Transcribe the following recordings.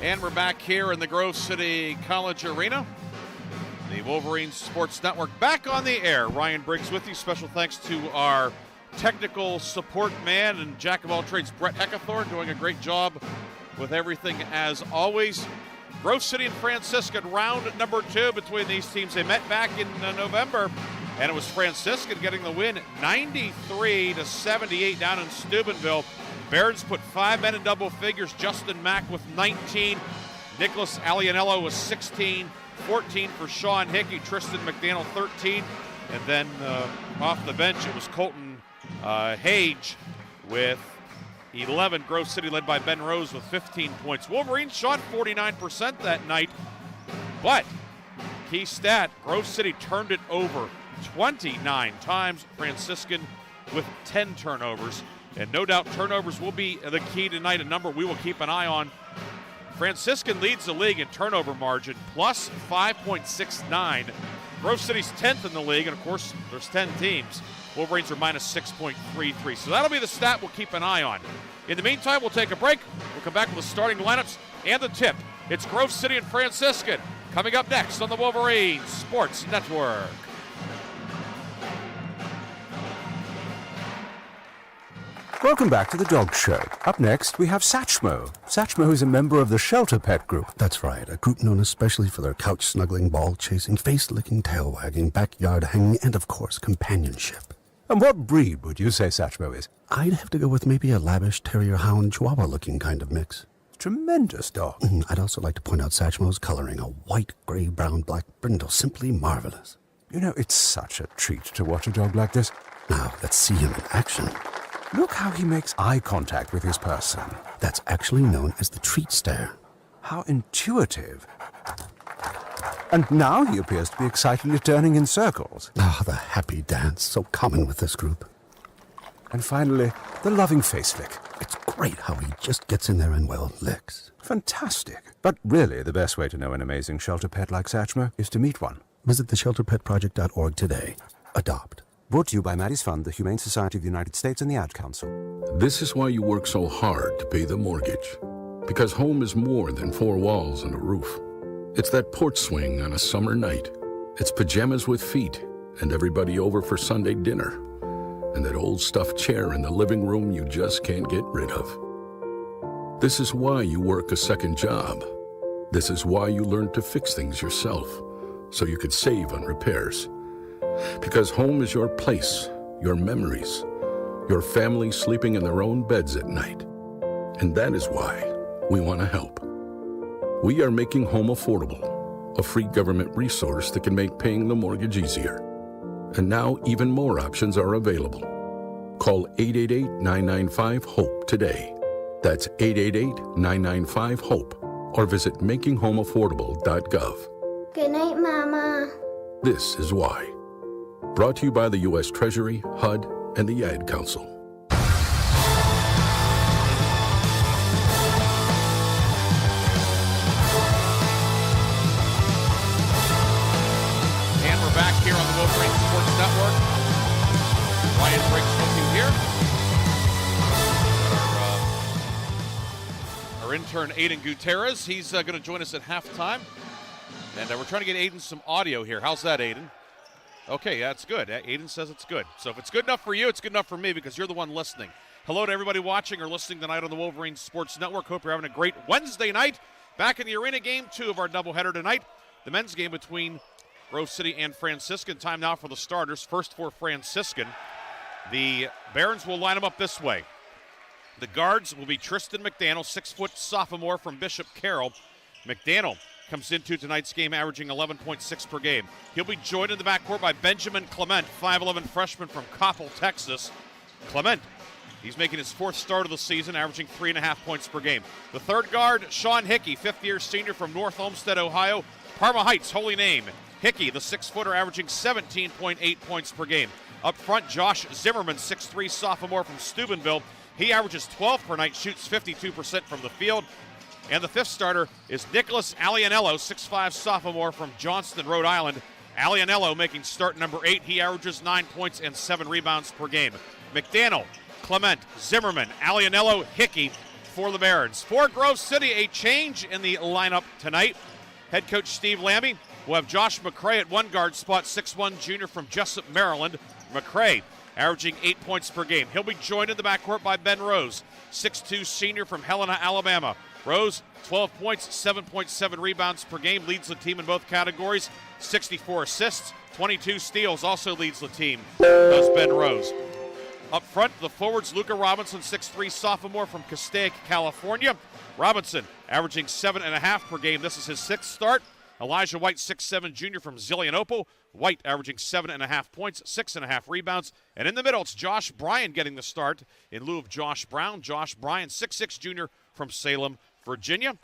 And we're back here in the Grove City College Arena. The Wolverines Sports Network back on the air. Ryan Briggs with you. Special thanks to our technical support man and jack of all trades, Brett Heckathorn, doing a great job with everything as always. Grove City and Franciscan, round number 2 between these teams. They met back in November, and it was Franciscan getting the win 93-78 down in Steubenville. Barons put 5 men in double figures. Justin Mack with 19. Nicholas Alianello was 16. 14 for Sean Hickey. Tristan McDaniel 13. And then off the bench it was Colton Hage with 11. Grove City led by Ben Rose with 15 points. Wolverines shot 49% that night. But key stat, Grove City turned it over 29 times. Franciscan with 10 turnovers. And no doubt turnovers will be the key tonight, a number we will keep an eye on. Franciscan leads the league in turnover margin, plus 5.69. Grove City's 10th in the league, and of course, there's 10 teams. Wolverines are minus 6.33. So that'll be the stat we'll keep an eye on. In the meantime, we'll take a break. We'll come back with the starting lineups and the tip. It's Grove City and Franciscan coming up next on the Wolverines Sports Network. Welcome back to the Dog Show. Up next, we have Satchmo. Satchmo is a member of the Shelter Pet Group. That's right, a group known especially for their couch-snuggling, ball-chasing, face-licking, tail-wagging, backyard-hanging, and, of course, companionship. And what breed would you say Satchmo is? I'd have to go with maybe a lavish terrier-hound chihuahua-looking kind of mix. Tremendous dog. I'd also like to point out Satchmo's coloring, a white, gray, brown, black brindle, simply marvelous. You know, it's such a treat to watch a dog like this. Now, let's see him in action. Look how he makes eye contact with his person. That's actually known as the treat stare. How intuitive. And now he appears to be excitedly turning in circles. Ah, the happy dance, so common with this group. And finally, the loving face lick. It's great how he just gets in there and, well, licks. Fantastic. But really, the best way to know an amazing shelter pet like Satchmo is to meet one. Visit theshelterpetproject.org today. Adopt. Brought to you by Maddie's Fund, the Humane Society of the United States, and the Ad Council. This is why you work so hard to pay the mortgage. Because home is more than 4 walls and a roof. It's that porch swing on a summer night. It's pajamas with feet and everybody over for Sunday dinner. And that old stuffed chair in the living room you just can't get rid of. This is why you work a second job. This is why you learn to fix things yourself, so you could save on repairs. Because home is your place, your memories, your family sleeping in their own beds at night. And that is why we want to help. We are making home affordable, a free government resource that can make paying the mortgage easier. And now even more options are available. Call 888-995-HOPE today. That's 888-995-HOPE. Or visit makinghomeaffordable.gov. Good night, Mama. This is why. Brought to you by the U.S. Treasury, HUD, and the Ad Council. And we're back here on the Wolverines Sports Network. Ryan Briggs with you here. Our intern, Aiden Gutierrez, he's going to join us at halftime. And we're trying to get Aiden some audio here. How's that, Aiden? Okay, yeah, it's good. Aiden says it's good. So if it's good enough for you, it's good enough for me because you're the one listening. Hello to everybody watching or listening tonight on the Wolverines Sports Network. Hope you're having a great Wednesday night. Back in the arena, game 2 of our doubleheader tonight. The men's game between Grove City and Franciscan. Time now for the starters. First for Franciscan. The Barons will line them up this way. The guards will be Tristan McDaniel, 6-foot sophomore from Bishop Carroll. McDaniel comes into tonight's game averaging 11.6 per game. He'll be joined in the backcourt by Benjamin Clement, 5'11 freshman from Coppell, Texas. Clement, he's making his 4th start of the season, averaging 3.5 points per game. The third guard, Sean Hickey, 5th-year senior from North Olmsted, Ohio. Parma Heights, holy name. Hickey, the 6-footer, averaging 17.8 points per game. Up front, Josh Zimmerman, 6'3 sophomore from Steubenville. He averages 12 per night, shoots 52% from the field. And the 5th starter is Nicholas Alianello, 6'5 sophomore from Johnston, Rhode Island. Alianello making start number 8. He averages 9 points and 7 rebounds per game. McDaniel, Clement, Zimmerman, Alianello, Hickey, for the Barons. For Grove City, a change in the lineup tonight. Head coach Steve Lambie will have Josh McCray at one guard spot, 6'1 junior from Jessup, Maryland. McCray averaging 8 points per game. He'll be joined in the backcourt by Ben Rose, 6'2 senior from Helena, Alabama. Rose, 12 points, 7.7 rebounds per game, leads the team in both categories, 64 assists, 22 steals, also leads the team, does Ben Rose. Up front, the forwards, Luca Robinson, 6'3 sophomore from Castaic, California. Robinson averaging 7.5 per game. This is his sixth start. Elijah White, 6'7 junior from Zillionople. White averaging 7.5 points, 6.5 rebounds. And in the middle, it's Josh Bryan getting the start in lieu of Josh Brown. Josh Bryan, 6'6 junior from Salem, Virginia.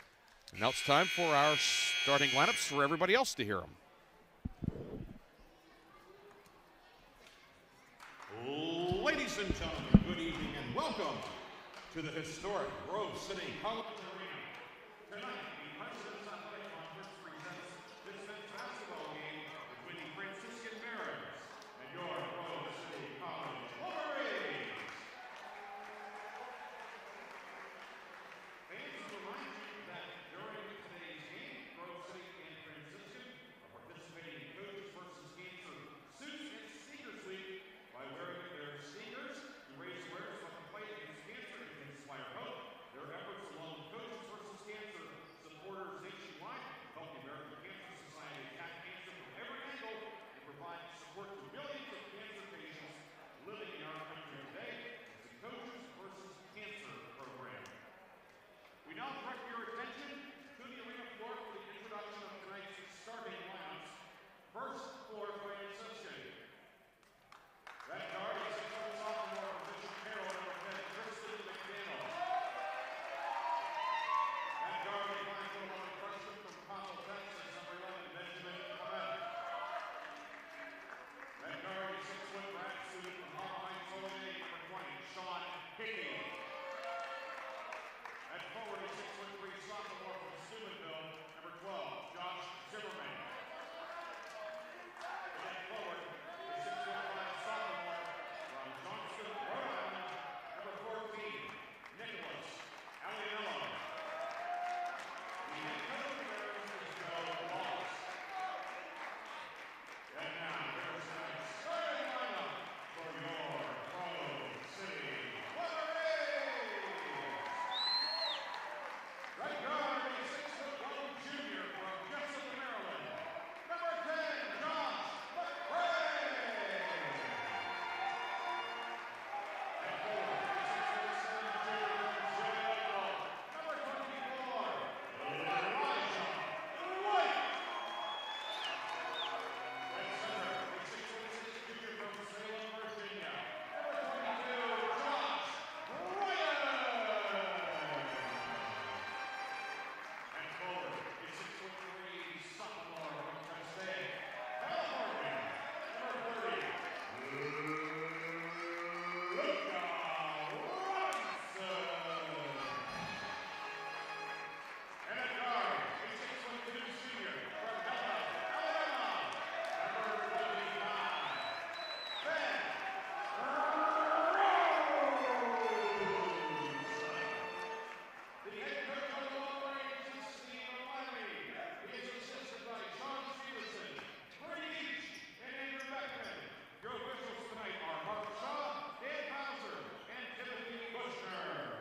And now it's time for our starting lineups for everybody else to hear them. Ladies and gentlemen, good evening and welcome to the historic Grove City College Arena. Tonight, the President's Athletic Conference presents this men's basketball game between the Franciscan University and your Grove City College Wolverines. Fans remind you that during today's game, Grove City and Franciscan are participating in Coaches versus Cancer Suits and Sneakers Week by wearing their sneakers to raise awareness of the fight against cancer and inspire hope. Their efforts along with Coaches versus Cancer supporters nationwide help the American Cancer Society attack cancer from every angle and provide support to millions of cancer patients living in our country today. It's the Coaches versus Cancer program. We now direct your attention to the arena floor for the introduction of tonight's starting lineups. First for Franciscan. Red guard is 6'1 sophomore from Bishop Carroll, number 10, Tristan McDaniel. Red guard is 9'1 freshman from Coppell, Texas, number 11, Benjamin Clement. Red guard is 6'1 grad student from Harlem Heights, Illinois, number 20, Sean Hickey. At forward is 6'3 sophomore from Steubenville, number 12, Josh Zimmerman. At forward is 6'5 sophomore from Johnston, Rhode Island, number 14, Nicholas Alianello. The head coach of the Barons is Joe Wallace. And now there's the starting lineup for your Grove City Wolverines. Right guard is 6'1 junior from Jessup, Maryland, number 10, Josh McCray. At forward is 6'7 junior from Zillionople, number 24, Elijah White. At center is 6'6 junior from Salem, Virginia, number 22, Josh Bryan. And forward is 6'3 sophomore from Castaic, California, number 30, Luca Robinson. And at guard is 6'2 senior from Helena, Alabama, number 25, Ben Rose. The head coach of the Wolverines is Steve Lambie. He is assisted by Sean Stevenson, Brady Beach, and Andrew Beckman. Your officials tonight are Mark Shaw, Dan Bowser, and Timothy Bushner.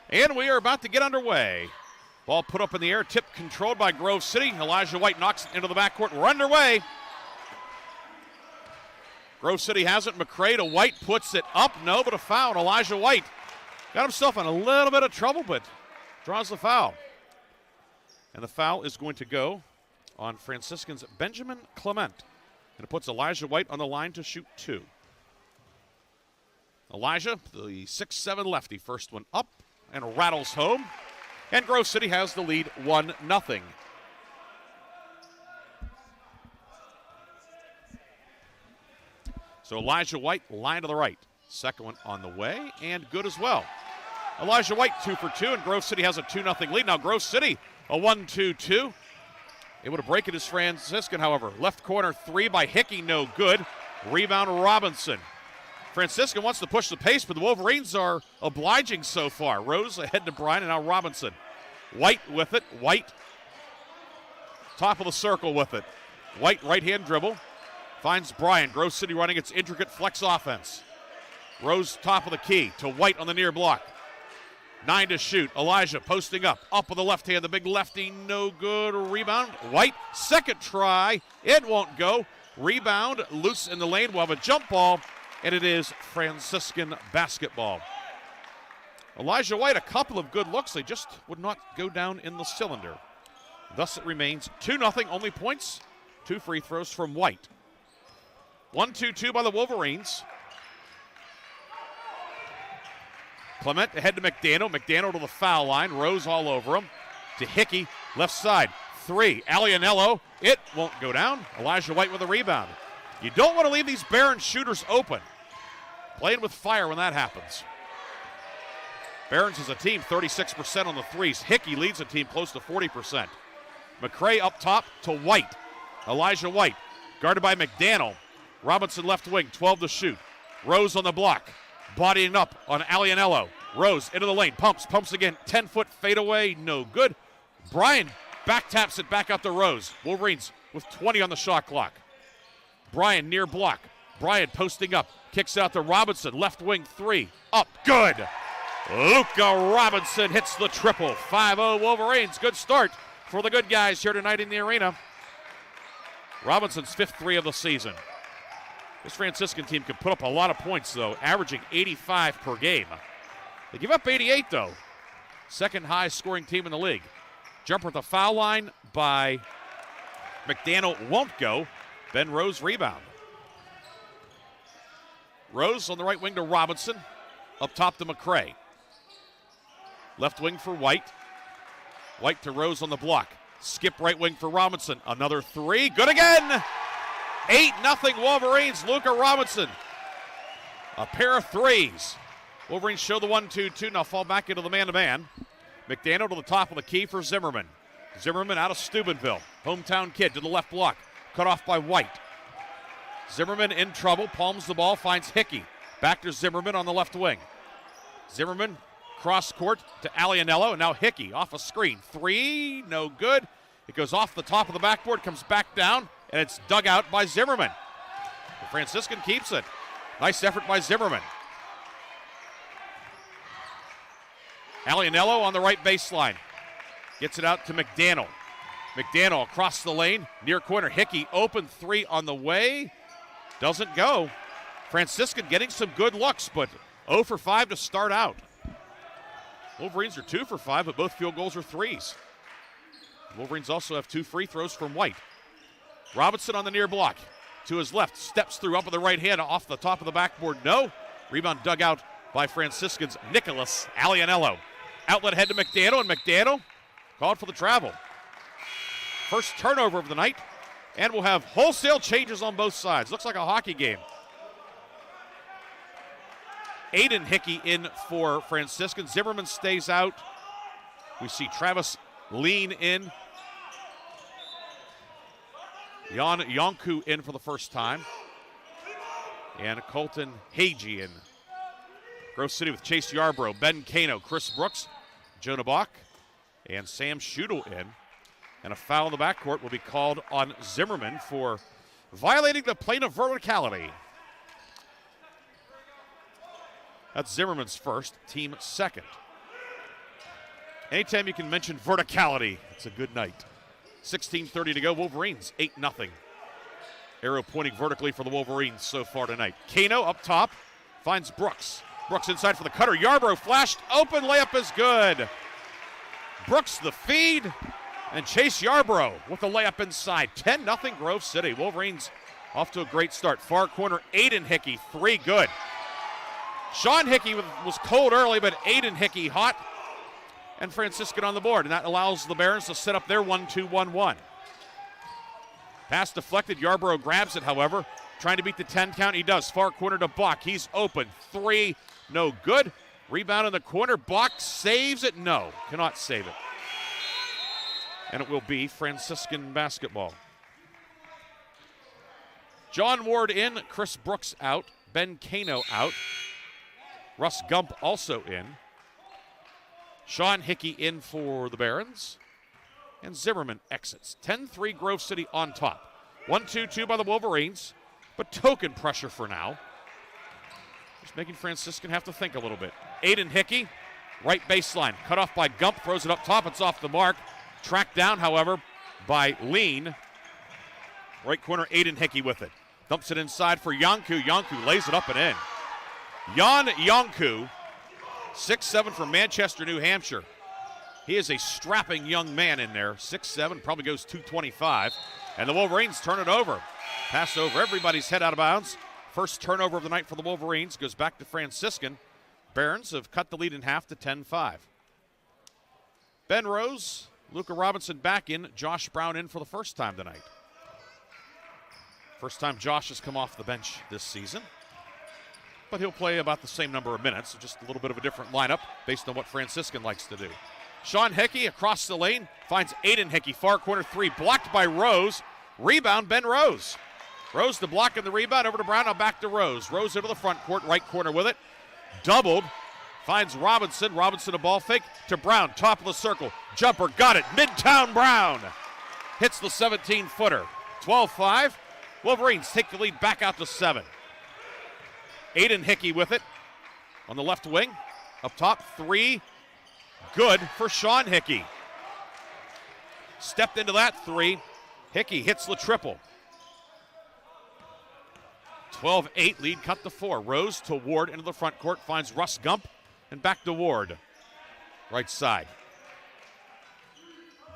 And we are about to get underway. Ball put up in the air, tip controlled by Grove City. Elijah White knocks it into the backcourt. We're underway. Grove City has it. McCray to White, puts it up. No, but a foul. Elijah White got himself in a little bit of trouble, but draws the foul. And the foul is going to go on Franciscan's Benjamin Clement. And it puts Elijah White on the line to shoot two. Elijah, the 6'7 lefty, first one up and rattles home. And Grove City has the lead 1-0. So Elijah White, line to the right. Second one on the way, and good as well. Elijah White 2 for 2, and Grove City has a 2-0 lead. Now Grove City, a 1-2-2. Able to break it is Franciscan, however. Left corner three by Hickey, no good. Rebound Robinson. Franciscan wants to push the pace, but the Wolverines are obliging so far. Rose ahead to Bryan, and now Robinson. White with it. White, top of the circle with it. White, right-hand dribble. Finds Bryan. Grove City running its intricate flex offense. Rose, top of the key to White on the near block. 9 to shoot. Elijah posting up. Up with the left hand. The big lefty, no good. Rebound. White, second try. It won't go. Rebound, loose in the lane. We'll have a jump ball, and it is Franciscan basketball. Elijah White, a couple of good looks. They just would not go down in the cylinder. Thus it remains 2-0, only points. 2 free throws from White. 1-2-2 by the Wolverines. Clement ahead to McDaniel. McDaniel to the foul line. Rose all over him. To Hickey, left side. 3. Alianello. It won't go down. Elijah White with a rebound. You don't want to leave these Barron shooters open. Playing with fire when that happens. Barron's as a team 36% on the threes. Hickey leads the team close to 40%. McCray up top to White. Elijah White guarded by McDaniel. Robinson left wing, 12 to shoot. Rose on the block. Bodying up on Alianello. Rose into the lane, pumps again. 10-foot fadeaway, no good. Bryan back taps it back out to Rose. Wolverines with 20 on the shot clock. Bryan near block. Bryan posting up, kicks out to Robinson. Left wing 3, up, good. Luka Robinson hits the triple. 5-0 Wolverines, good start for the good guys here tonight in the arena. Robinson's 5th 3 of the season. This Franciscan team can put up a lot of points, though, averaging 85 per game. They give up 88, though. Second highest scoring team in the league. Jumper at the foul line by McDaniel won't go. Ben Rose rebound. Rose on the right wing to Robinson. Up top to McCray. Left wing for White. White to Rose on the block. Skip right wing for Robinson. Another 3. Good again! 8-0 Wolverines. Luka Robinson. A pair of threes. Wolverines show the 1-2-2. Now fall back into the man-to-man. McDaniel to the top of the key for Zimmerman. Zimmerman out of Steubenville. Hometown kid to the left block. Cut off by White. Zimmerman in trouble. Palms the ball. Finds Hickey. Back to Zimmerman on the left wing. Zimmerman cross court to Alianello. And now Hickey off a screen. 3. No good. It goes off the top of the backboard. Comes back down. And it's dug out by Zimmerman. The Franciscan keeps it. Nice effort by Zimmerman. Alianello on the right baseline. Gets it out to McDaniel. McDaniel across the lane. Near corner. Hickey open 3 on the way. Doesn't go. Franciscan getting some good looks, but 0 for 5 to start out. Wolverines are 2 for 5, but both field goals are 3s. Wolverines also have 2 free throws from White. Robinson on the near block. To his left, steps through up with the right hand off the top of the backboard. No. Rebound dug out by Franciscan's Nicholas Alianello. Outlet head to McDaniel, and McDaniel called for the travel. First turnover of the night, and we'll have wholesale changes on both sides. Looks like a hockey game. Aiden Hickey in for Franciscan. Zimmerman stays out. We see Travis Lean in. Jan Yonku in for the first time. And Colton Hagee in. Grove City with Chase Yarbrough, Ben Kano, Chris Brooks, Jonah Bach, and Sam Schudel in. And a foul in the backcourt will be called on Zimmerman for violating the plane of verticality. That's Zimmerman's first, team second. Anytime you can mention verticality, it's a good night. 16:30 to go. Wolverines 8-0. Arrow pointing vertically for the Wolverines so far tonight. Kano up top finds Brooks. Brooks inside for the cutter. Yarbrough flashed open. Layup is good. Brooks the feed. And Chase Yarbrough with the layup inside. 10-0 Grove City. Wolverines off to a great start. Far corner, Aiden Hickey. 3 good. Sean Hickey was cold early, but Aiden Hickey hot. And Franciscan on the board, and that allows the Barons to set up their 1-2-1-1. Pass deflected. Yarbrough grabs it, however. Trying to beat the 10 count. He does. Far corner to Bach. He's open. 3, no good. Rebound in the corner. Bach saves it. No, cannot save it. and it will be Franciscan basketball. John Ward in, Chris Brooks out, Ben Kano out, Russ Gump also in, Sean Hickey in for the Barons, and Zimmerman exits. 10-3 Grove City on top. 1-2-2 by the Wolverines, but token pressure for now. Just making Franciscan have to think a little bit. Aiden Hickey, right baseline, cut off by Gump, throws it up top, it's off the mark. Tracked down, however, by Lean. Right corner, Aiden Hickey with it. Dumps it inside for Yonku. Yonku lays it up and in. Jan Yonku, 6'7" from Manchester, New Hampshire. He is a strapping young man in there. 6'7", probably goes 225. And the Wolverines turn it over. Pass over everybody's head out of bounds. First turnover of the night for the Wolverines goes back to Franciscan. Barons have cut the lead in half to 10-5. Ben Rose, Luca Robinson back in, Josh Brown in for the first time tonight. First time Josh has come off the bench this season. But he'll play about the same number of minutes, so just a little bit of a different lineup based on what Franciscan likes to do. Sean Hickey across the lane, finds Aiden Hickey, far corner three, blocked by Rose. Rebound, Ben Rose. Rose to block in the rebound, over to Brown, now back to Rose. Rose into the front court, right corner with it. Doubled, finds Robinson. Robinson a ball fake to Brown, top of the circle. Jumper, got it, Midtown Brown. Hits the 17-footer. 12-5, Wolverines take the lead back out to 7. Aiden Hickey with it on the left wing. Up top, three. Good for Sean Hickey. Stepped into that three. Hickey hits the triple. 12-8 lead, cut to 4. Rose to Ward into the front court, finds Russ Gump, and back to Ward. Right side.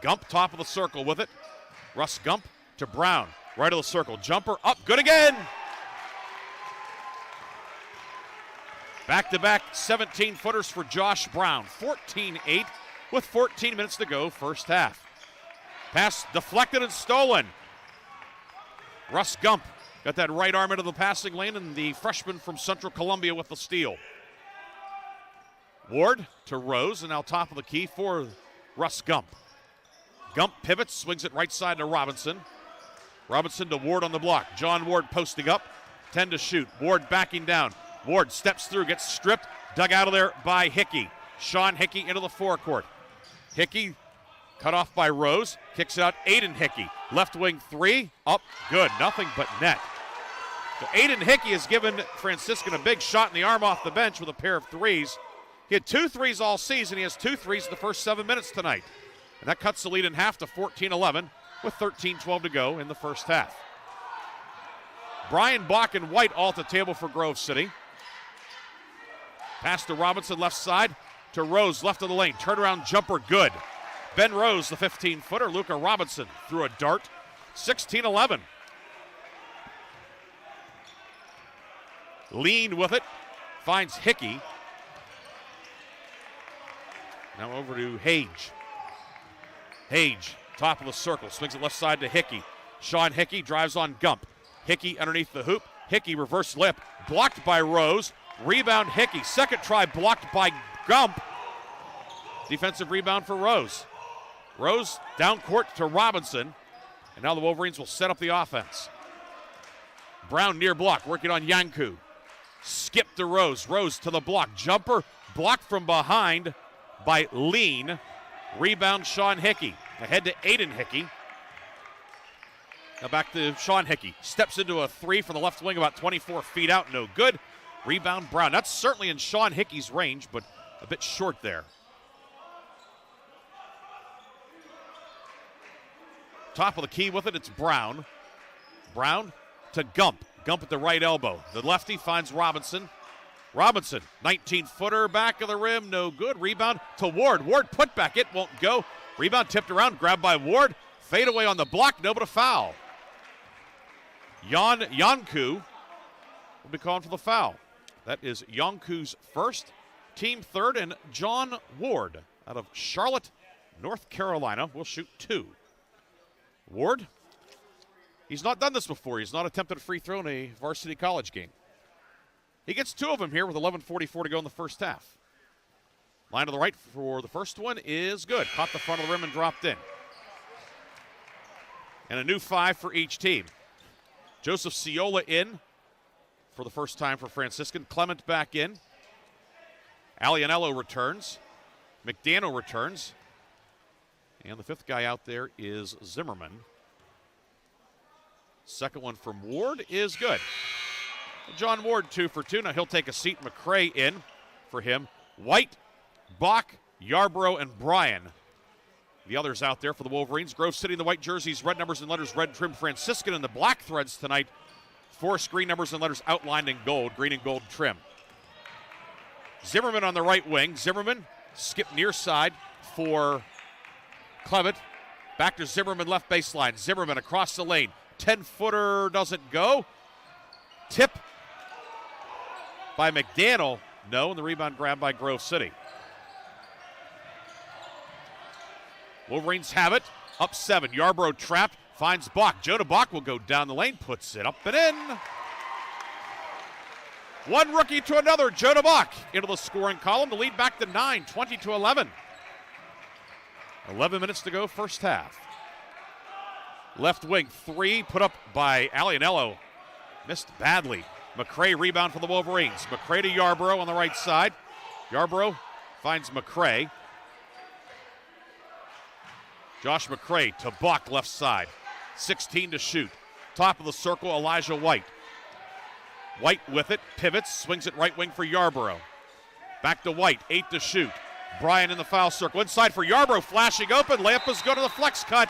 Gump, top of the circle with it. Russ Gump to Brown, right of the circle. Jumper up, good again. Back-to-back 17-footers for Josh Brown. 14-8 with 14 minutes to go, first half. Pass deflected and stolen. Russ Gump got that right arm into the passing lane, and the freshman from Central Columbia with the steal. Ward to Rose, and now top of the key for Russ Gump. Gump pivots, swings it right side to Robinson. Robinson to Ward on the block. John Ward posting up, 10 to shoot. Ward backing down. Ward steps through, gets stripped, dug out of there by Hickey. Sean Hickey into the forecourt. Hickey cut off by Rose, kicks it out, Aiden Hickey. Left wing three, up, good, nothing but net. So Aiden Hickey has given Franciscan a big shot in the arm off the bench with a pair of threes. He had 2 threes all season, he has 2 threes in the first 7 minutes tonight. And that cuts the lead in half to 14-11 with 13-12 to go in the first half. Brian Bach and White all at the table for Grove City. Pass to Robinson, left side, to Rose, left of the lane. Turnaround jumper, good. Ben Rose, the 15-footer. Luca Robinson threw a dart. 16-11. Lean with it. Finds Hickey. Now over to Hage. Hage, top of the circle. Swings it left side to Hickey. Sean Hickey drives on Gump. Hickey underneath the hoop. Hickey reverse lip. Blocked by Rose. Rebound Hickey. Second try blocked by Gump. Defensive rebound for Rose. Rose down court to Robinson. And now the Wolverines will set up the offense. Brown near block, working on Yanku. Skip to Rose. Rose to the block. Jumper blocked from behind by Lean. Rebound Sean Hickey. Ahead to Aiden Hickey. Now back to Sean Hickey. Steps into a three from the left wing about 24 feet out. No good. Rebound Brown. That's certainly in Sean Hickey's range, but a bit short there. Top of the key with it, it's Brown. Brown to Gump. Gump at the right elbow. The lefty finds Robinson. Robinson, 19-footer, back of the rim, no good. Rebound to Ward. Ward put back, it won't go. Rebound tipped around, grabbed by Ward. Fade away on the block, no but a foul. Yanku will be calling for the foul. That is Yanku's first, team third, and John Ward out of Charlotte, North Carolina will shoot 2. Ward, he's not done this before. He's not attempted a free throw in a varsity college game. He gets 2 of them here with 11:44 to go in the first half. Line to the right for the first one is good. Caught the front of the rim and dropped in. and a new 5 for each team. Joseph Ciola in for the first time for Franciscan. Clement back in. Alianello returns. McDaniel returns. And the 5th guy out there is Zimmerman. Second one from Ward is good. John Ward 2 for 2. Now he'll take a seat. McCray in for him. White, Bach, Yarbrough, and Bryan. The others out there for the Wolverines. Grove City in the white jerseys, red numbers and letters, red trim. Franciscan in the black threads tonight. Forest green numbers and letters outlined in gold, green and gold trim. Zimmerman on the right wing. Zimmerman skip near side for Clement. Back to Zimmerman left baseline. Zimmerman across the lane. 10-footer doesn't go. Tip by McDaniel. No, and the rebound grabbed by Grove City. Wolverines have it. Up 7. Yarbrough trapped. Finds Bach. Jonah Bach will go down the lane. Puts it up and in. One rookie to another. Jonah Bach into the scoring column. The lead back to 9. 20-11. 11 minutes to go first half. Left wing 3 put up by Alianello. Missed badly. McCray rebound for the Wolverines. McCray to Yarbrough on the right side. Yarbrough finds McCray. Josh McCray to Bach left side. 16 to shoot. Top of the circle, Elijah White. White with it, pivots, swings it right wing for Yarbrough. Back to White, 8 to shoot. Bryan in the foul circle. Inside for Yarbrough, flashing open. Layup is good to the flex cut.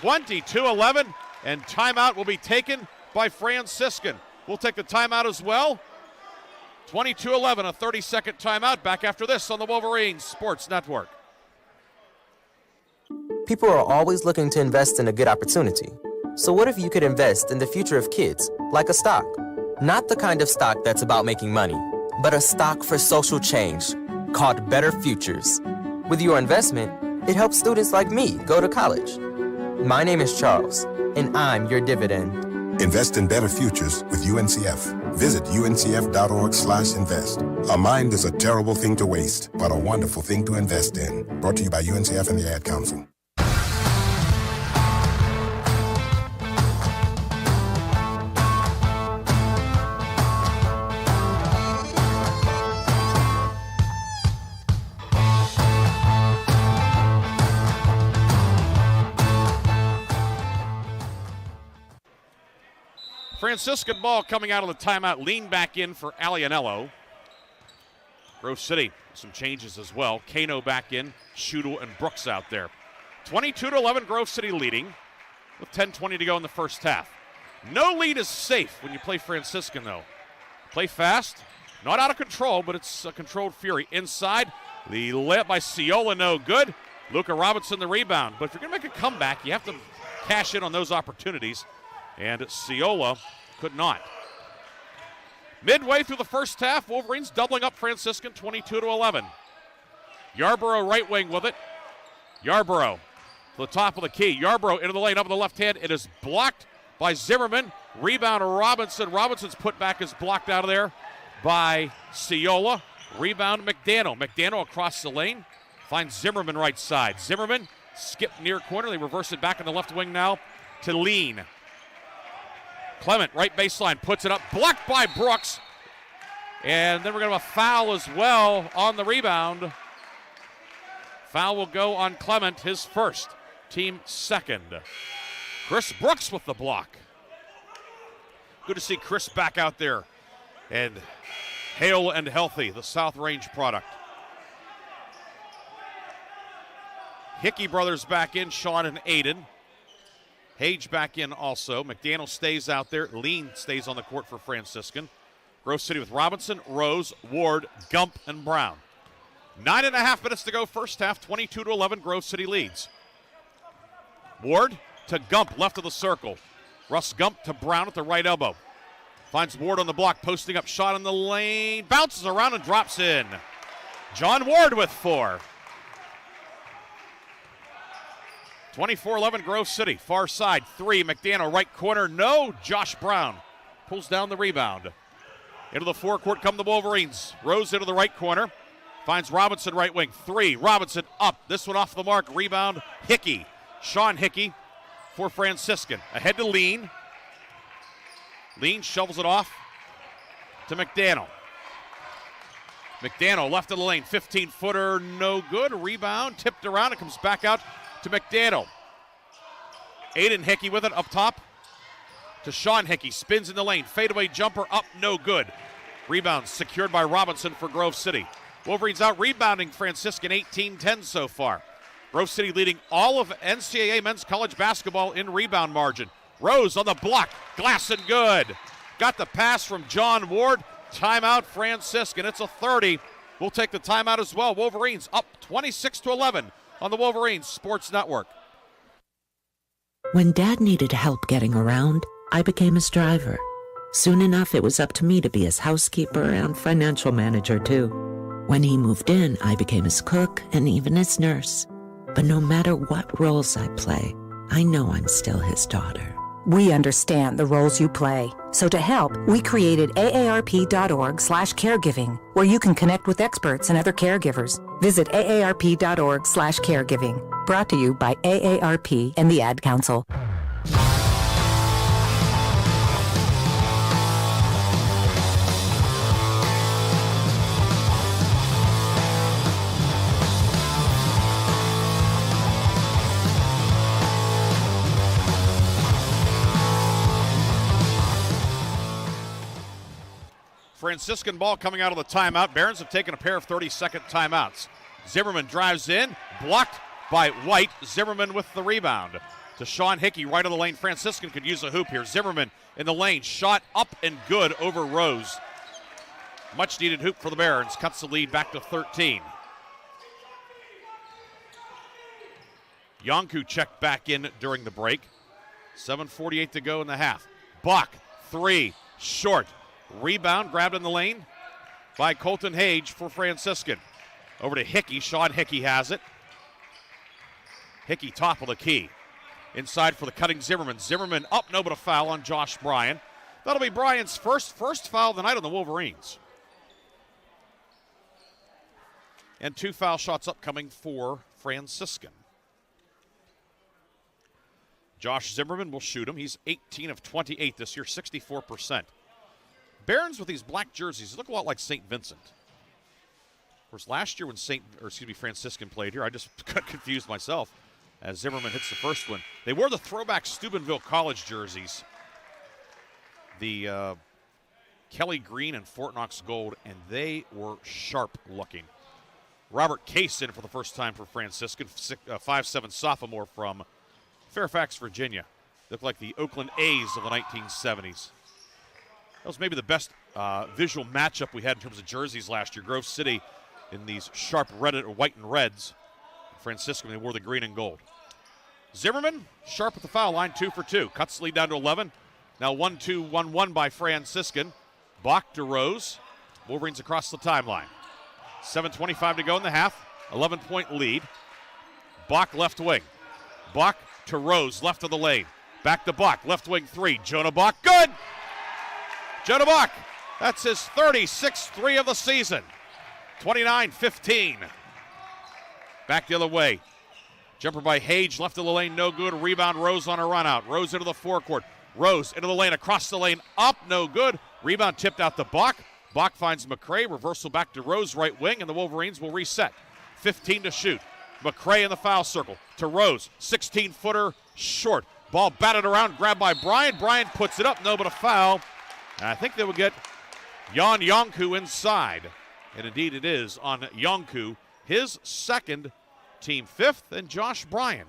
22-11, and timeout will be taken by Franciscan. We'll take the timeout as well. 22-11, a 30-second timeout. Back after this on the Wolverines Sports Network. People are always looking to invest in a good opportunity. So what if you could invest in the future of kids, like a stock? Not the kind of stock that's about making money, but a stock for social change called Better Futures. With your investment, it helps students like me go to college. My name is Charles, and I'm your dividend. Invest in better futures with UNCF. Visit uncf.org/invest. A mind is a terrible thing to waste, but a wonderful thing to invest in. Brought to you by UNCF and the Ad Council. Franciscan ball coming out of the timeout. Lean back in for Alianello. Grove City, some changes as well. Kano back in, Schudel and Brooks out there. 22-11, Grove City leading with 10:20 to go in the first half. No lead is safe when you play Franciscan, though. Play fast, not out of control, but it's a controlled fury. Inside, the layup by Ciola, no good. Luka Robinson the rebound. But if you're going to make a comeback, you have to cash in on those opportunities. And Ciola could not. Midway through the first half, Wolverines doubling up Franciscan 22-11. Yarbrough right wing with it. Yarbrough to the top of the key. Yarbrough into the lane, up on the left hand. It is blocked by Zimmerman. Rebound to Robinson. Robinson's put back is blocked out of there by Ciola. Rebound McDaniel. McDaniel across the lane. Finds Zimmerman right side. Zimmerman skip near corner. They reverse it back in the left wing now to Lean. Clement, right baseline, puts it up, blocked by Brooks. And then we're going to have a foul as well on the rebound. Foul will go on Clement, his first, team second. Chris Brooks with the block. Good to see Chris back out there and hale and healthy, the South Range product. Hickey brothers back in, Sean and Aiden. Hage back in also. McDaniel stays out there. Lean stays on the court for Franciscan. Grove City with Robinson, Rose, Ward, Gump, and Brown. 9.5 minutes to go first half. 22-11, Grove City leads. Ward to Gump, left of the circle. Russ Gump to Brown at the right elbow. Finds Ward on the block, posting up, shot in the lane. Bounces around and drops in. John Ward with 4. 24-11 Grove City, far side, 3, McDaniel, right corner, no, Josh Brown pulls down the rebound. Into the forecourt come the Wolverines. Rose into the right corner, finds Robinson right wing, 3, Robinson up, this one off the mark, rebound, Hickey. Sean Hickey for Franciscan. Ahead to Lean. Lean shovels it off to McDaniel. McDaniel left of the lane, 15-footer, no good. Rebound, tipped around, it comes back out to McDaniel. Aiden Hickey with it up top to Sean Hickey. Spins in the lane, fadeaway jumper up, no good. Rebound secured by Robinson for Grove City. Wolverines out rebounding Franciscan 18-10 so far. Grove City leading all of NCAA men's college basketball in rebound margin. Rose on the block, glass and good. Got the pass from John Ward. Timeout Franciscan. It's a 30. We'll take the timeout as well. Wolverines up 26-11 on the Wolverines Sports Network. When Dad needed help getting around, I became his driver. Soon enough, it was up to me to be his housekeeper and financial manager, too. When he moved in, I became his cook and even his nurse. But no matter what roles I play, I know I'm still his daughter. We understand the roles you play. So to help, we created aarp.org/caregiving, where you can connect with experts and other caregivers. Visit aarp.org/caregiving. Brought to you by AARP and the Ad Council. Franciscan ball coming out of the timeout. Barons have taken a pair of 30-second timeouts. Zimmerman drives in, blocked by White. Zimmerman with the rebound to Sean Hickey, right of the lane. Franciscan could use a hoop here. Zimmerman in the lane, shot up and good over Rose. Much needed hoop for the Barons. Cuts the lead back to 13. Yonku checked back in during the break. 7:48 to go in the half. Bach, three, short. Rebound grabbed in the lane by Colton Hage for Franciscan. Over to Hickey. Sean Hickey has it. Hickey top of the key. Inside for the cutting Zimmerman. Zimmerman up, no, but a foul on Josh Bryan. That'll be Bryan's first foul of the night on the Wolverines. And 2 foul shots upcoming for Franciscan. Josh Zimmerman will shoot him. He's 18 of 28 this year, 64%. Barons with these black jerseys look a lot like St. Vincent. Of course, last year when Franciscan played here, I just got confused myself as Zimmerman hits the first one. They wore the throwback Steubenville College jerseys, the Kelly Green and Fort Knox Gold, and they were sharp looking. Robert Case in for the first time for Franciscan, 5'7" sophomore from Fairfax, Virginia. Looked like the Oakland A's of the 1970s. That was maybe the best visual matchup we had in terms of jerseys last year. Grove City in these sharp white and reds. Franciscan, they wore the green and gold. Zimmerman, sharp at the foul line, 2 for 2. Cuts the lead down to 11. Now 1-2, 1-1 by Franciscan. Bach to Rose. Wolverines across the timeline. 7:25 to go in the half. 11-point lead. Bach left wing. Bach to Rose, left of the lane. Back to Bach, left wing 3. Jonah Bach, good! Jonah Bach, that's his 36th 3 of the season. 29-15. Back the other way. Jumper by Hage, left of the lane, no good. Rebound, Rose on a run out. Rose into the forecourt. Rose into the lane, across the lane, up, no good. Rebound tipped out to Bach. Bach finds McCray, reversal back to Rose, right wing, and the Wolverines will reset. 15 to shoot. McCray in the foul circle to Rose. 16-footer, short. Ball batted around, grabbed by Bryan. Bryan puts it up, no, but a foul. And I think they will get Jan Yonku inside. And indeed it is on Yonku, his second, team 5th, and Josh Bryan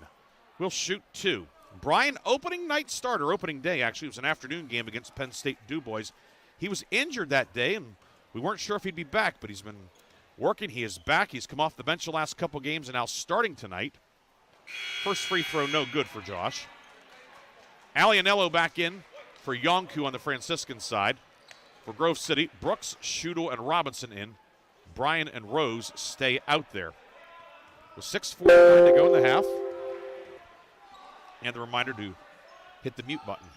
will shoot 2. Bryan, opening night starter, opening day actually. It was an afternoon game against Penn State Du Bois. He was injured that day, and we weren't sure if he'd be back, but he's been working. He is back. He's come off the bench the last couple games and now starting tonight. First free throw, no good for Josh. Alianello back in for Yonku on the Franciscan side. For Grove City, Brooks, Schutel, and Robinson in. Bryan and Rose stay out there. With 6:49 to go in the half. And the reminder to hit the mute button.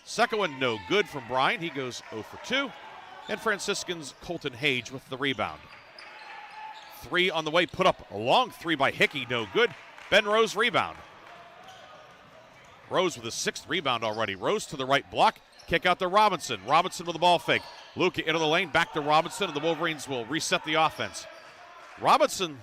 Second one, no good from Bryan. He goes 0 for 2. And Franciscan's Colton Hage with the rebound. 3 on the way, put up a long 3 by Hickey, no good. Ben Rose rebound. Rose with his 6th rebound already. Rose to the right block. Kick out to Robinson. Robinson with the ball fake. Luka into the lane. Back to Robinson, and the Wolverines will reset the offense. Robinson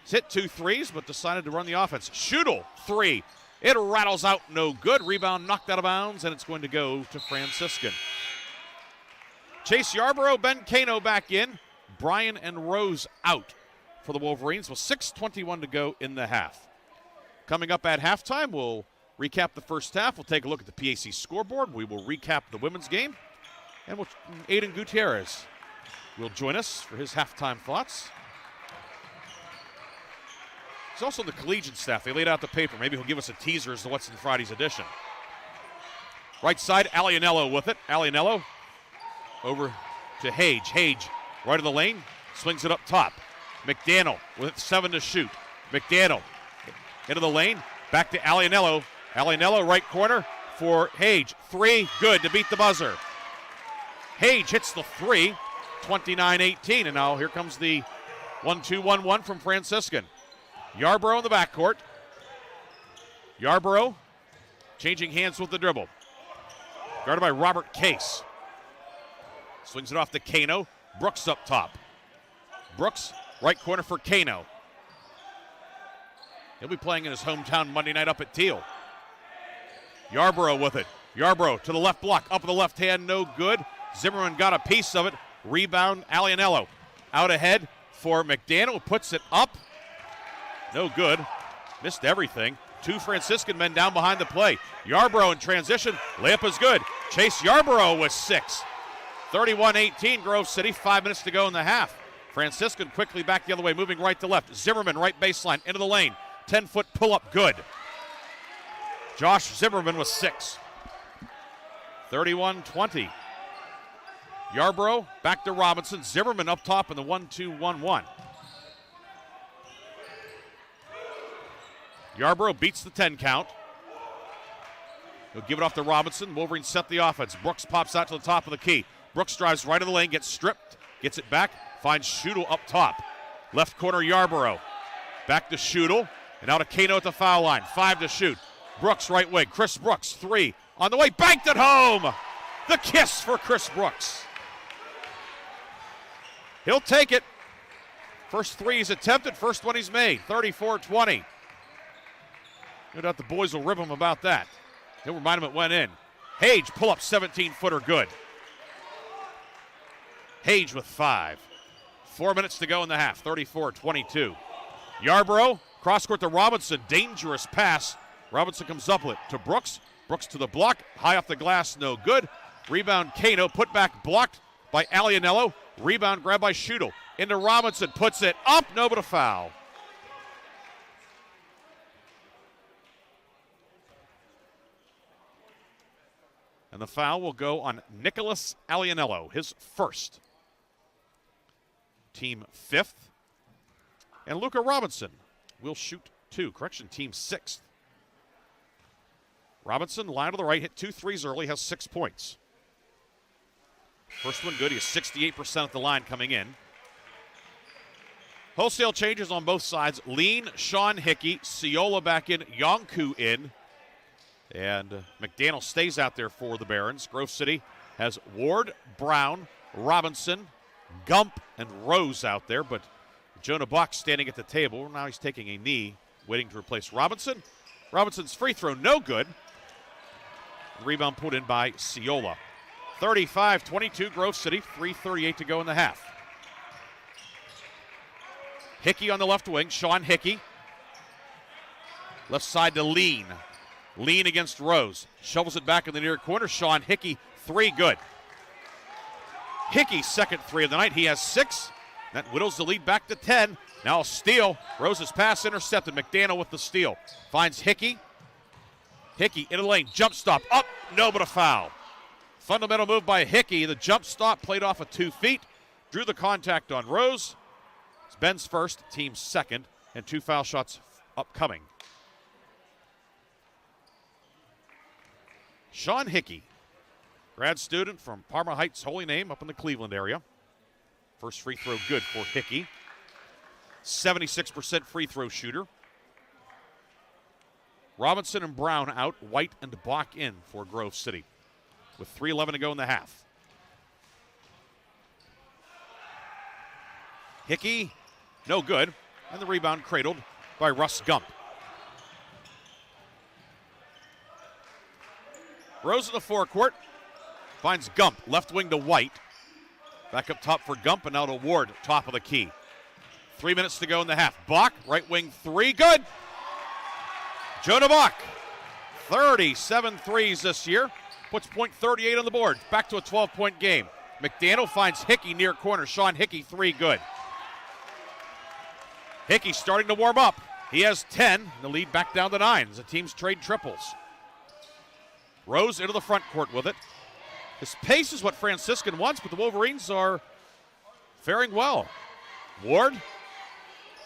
hit 2 threes, but decided to run the offense. Schudel, 3. It rattles out, no good. Rebound knocked out of bounds, and it's going to go to Franciscan. Chase Yarborough, Ben Kano back in. Bryan and Rose out for the Wolverines with 6:21 to go in the half. Coming up at halftime, we'll recap the first half. We'll take a look at the PAC scoreboard. We will recap the women's game. And Aiden Gutierrez will join us for his halftime thoughts. He's also the collegiate staff. They laid out the paper. Maybe he'll give us a teaser as to what's in Friday's edition. Right side, Alianello with it. Alianello over to Hage. Hage, right of the lane, swings it up top. McDaniel with 7 to shoot. McDaniel into the lane, back to Alianello. Alianello, right corner for Hage. 3, good to beat the buzzer. Hage hits the 3, 29-18, and now here comes the 1-2-1-1 from Franciscan. Yarborough in the backcourt. Yarborough changing hands with the dribble. Guarded by Robert Case. Swings it off to Kano. Brooks up top. Brooks, right corner for Kano. He'll be playing in his hometown Monday night up at Teal. Yarborough with it. Yarborough to the left block. Up with the left hand, no good. Zimmerman got a piece of it. Rebound, Alianello. Out ahead for McDaniel. Puts it up. No good. Missed everything. 2 Franciscan men down behind the play. Yarborough in transition. Layup is good. Chase Yarborough with 6. 31-18, Grove City. 5 minutes to go in the half. Franciscan quickly back the other way, moving right to left. Zimmerman, right baseline, into the lane. 10-foot pull-up, good. Josh Zimmerman with 6. 31-20. Yarborough back to Robinson. Zimmerman up top in the 1-2-1-1. Yarborough beats the 10 count. He'll give it off to Robinson. Wolverines set the offense. Brooks pops out to the top of the key. Brooks drives right of the lane, gets stripped, gets it back, finds Schudel up top. Left corner, Yarborough. Back to Schudel, and now to Kano at the foul line. 5 to shoot. Brooks right wing. Chris Brooks, 3. On the way, banked it home. The kiss for Chris Brooks. He'll take it. First 3 he's attempted, first one he's made. 34-20. No doubt the boys will rib him about that. He'll remind him it went in. Hage, pull up 17-footer, good. Hage with 5. 4 minutes to go in the half, 34-22. Yarborough, cross court to Robinson, dangerous pass. Robinson comes up with it to Brooks. Brooks to the block, high off the glass, no good. Rebound, Kano, put back, blocked by Alianello. Rebound grabbed by Schudel. Into Robinson, puts it up, no but a foul. And the foul will go on Nicholas Alianello, his first. Team 5th. And Luka Robinson will shoot 2. Correction, team 6th. Robinson, line to the right, hit 2 threes early, has 6 points. First one good. He has 68% at the line coming in. Wholesale changes on both sides. Lean, Sean Hickey, Ciola back in, Yonku in. And McDaniel stays out there for the Barons. Grove City has Ward, Brown, Robinson, Gump, and Rose out there. But Jonah Buck standing at the table. Now he's taking a knee, waiting to replace Robinson. Robinson's free throw, no good. Rebound put in by Ciola. 35-22 Grove City, 3:38 to go in the half. Hickey on the left wing, Sean Hickey. Left side to Lean. Lean against Rose. Shovels it back in the near corner. Sean Hickey, 3, good. Hickey's second 3 of the night. He has 6. That whittles the lead back to 10. Now a steal. Rose's pass intercepted. McDaniel with the steal. Finds Hickey. Hickey into the lane. Jump stop. Up. No, but a foul. Fundamental move by Hickey. The jump stop played off of 2 feet. Drew the contact on Rose. It's Ben's first, team's second, and 2 foul shots upcoming. Sean Hickey, grad student from Parma Heights, Holy Name, up in the Cleveland area. First free throw good for Hickey. 76% free throw shooter. Robinson and Brown out, White and Bach in for Grove City with 3:11 to go in the half. Hickey, no good, and the rebound cradled by Russ Gump. Rose in the forecourt, finds Gump, left wing to White. Back up top for Gump, and now to Ward, top of the key. 3 minutes to go in the half. Bach, right wing three, good. Jonah Bach, 37 threes this year, puts point 38 on the board. Back to a 12-point game. McDaniel finds Hickey near corner. Sean Hickey, three, good. Hickey starting to warm up. He has 10, the lead back down to 9 as the teams trade triples. Rose into the front court with it. His pace is what Franciscan wants, but the Wolverines are faring well. Ward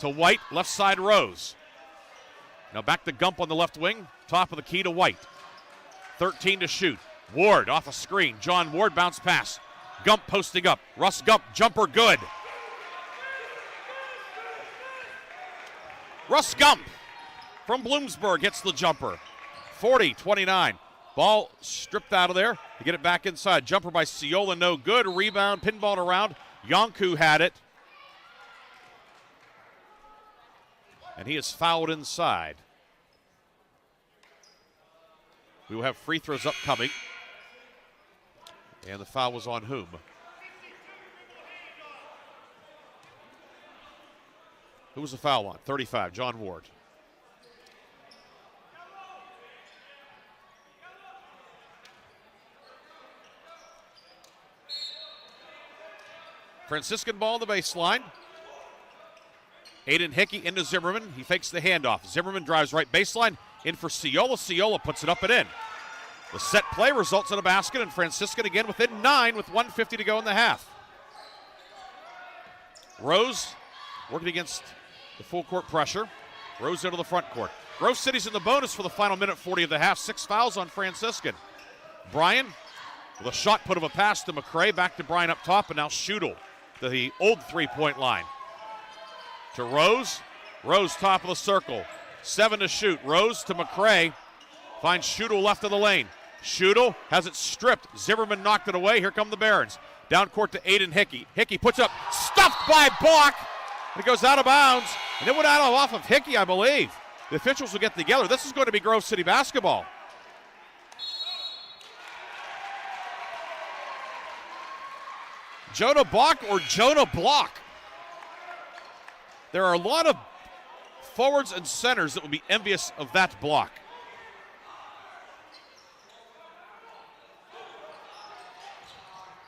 to White, left side Rose. Now back to Gump on the left wing, top of the key to White. 13 to shoot. Ward off a screen. John Ward bounce pass. Gump posting up. Russ Gump, jumper good. Russ Gump from Bloomsburg hits the jumper. 40-29. Ball stripped out of there. To get it back inside. Jumper by Ciola, no good. Rebound, pinballed around. Yonku had it. And he is fouled inside. We will have free throws upcoming. And the foul was on whom? Who was the foul on? 35, John Ward. Franciscan ball on the baseline. Aiden Hickey into Zimmerman. He fakes the handoff. Zimmerman drives right baseline. In for Ciola. Ciola puts it up and in. The set play results in a basket, and Franciscan again within 9 with 1:50 to go in the half. Rose working against the full court pressure. Rose into the front court. Grove City's in the bonus for the final minute 40 of the half. 6 fouls on Franciscan. Bryan with a shot put of a pass to McCray. Back to Bryan up top, and now Schudel to the old three-point line. To Rose. Rose top of the circle. 7 to shoot. Rose to McCray. Finds Schudel left of the lane. Schudel has it stripped. Zimmerman knocked it away. Here come the Barons. Down court to Aiden Hickey. Hickey puts up, stuffed by Bach. And it goes out of bounds. And it went out off of Hickey, I believe. The officials will get together. This is going to be Grove City basketball. Jonah Bach or Jonah Block? There are a lot of forwards and centers that would be envious of that block.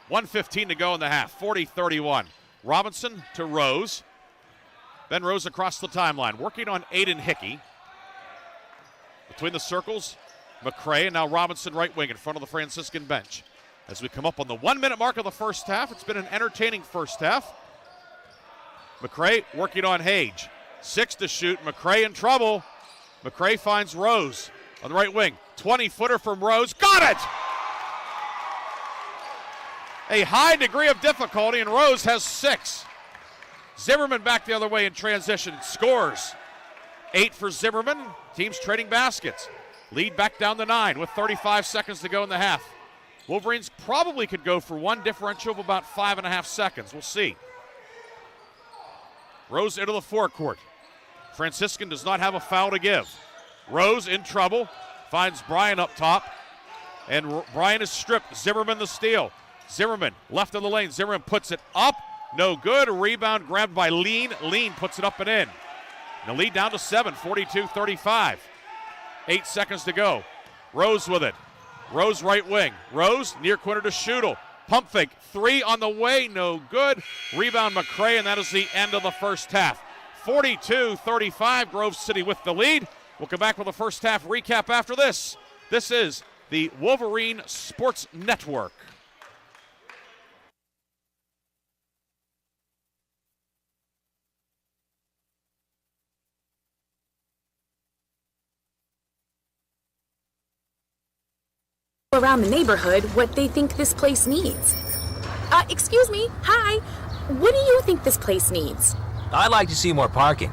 $1:15 to go in the half, 40-31. Robinson to Rose. Ben Rose across the timeline, working on Aiden Hickey. Between the circles, McCray, and now Robinson right wing in front of the Franciscan bench. As we come up on the 1-minute mark of the first half, it's been an entertaining first half. McCray working on Hage. 6 to shoot. McCray in trouble. McCray finds Rose on the right wing. 20-footer from Rose. Got it! A high degree of difficulty, and Rose has 6. Zimmerman back the other way in transition. Scores. 8 for Zimmerman. Teams trading baskets. Lead back down to 9 with 35 seconds to go in the half. Wolverines probably could go for one, differential of about 5.5 seconds. We'll see. Rose into the forecourt. Franciscan does not have a foul to give. Rose in trouble. Finds Bryan up top. And Bryan is stripped. Zimmerman the steal. Zimmerman left of the lane. Zimmerman puts it up. No good. A rebound grabbed by Lean. Lean puts it up and in. The lead down to 7, 42-35. 8 seconds to go. Rose with it. Rose right wing. Rose near corner to Schudel. Pump fake. 3 on the way. No good. Rebound McCray, and that is the end of the first half. 42-35. Grove City with the lead. We'll come back with a first half recap after this. This is the Wolverine Sports Network. Around the neighborhood what they think this place needs. Excuse me, hi. What do you think this place needs? I'd like to see more parking.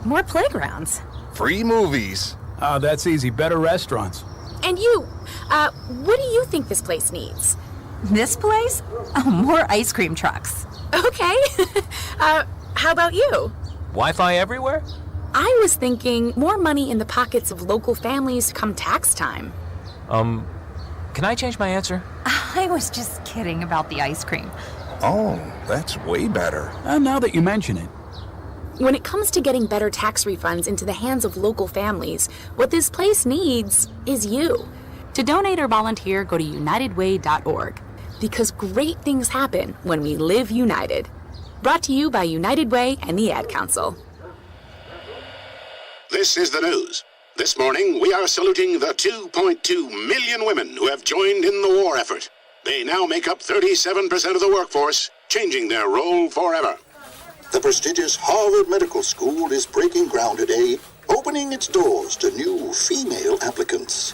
More playgrounds. Free movies. Oh, that's easy. Better restaurants. And you, what do you think this place needs? This place? Oh, more ice cream trucks. Okay. How about you? Wi-Fi everywhere? I was thinking more money in the pockets of local families come tax time. Can I change my answer? I was just kidding about the ice cream. Oh, that's way better. Now that you mention it. When it comes to getting better tax refunds into the hands of local families, what this place needs is you. To donate or volunteer, go to unitedway.org. Because great things happen when we live united. Brought to you by United Way and the Ad Council. This is the news. This morning, we are saluting the 2.2 million women who have joined in the war effort. They now make up 37% of the workforce, changing their role forever. The prestigious Harvard Medical School is breaking ground today, opening its doors to new female applicants.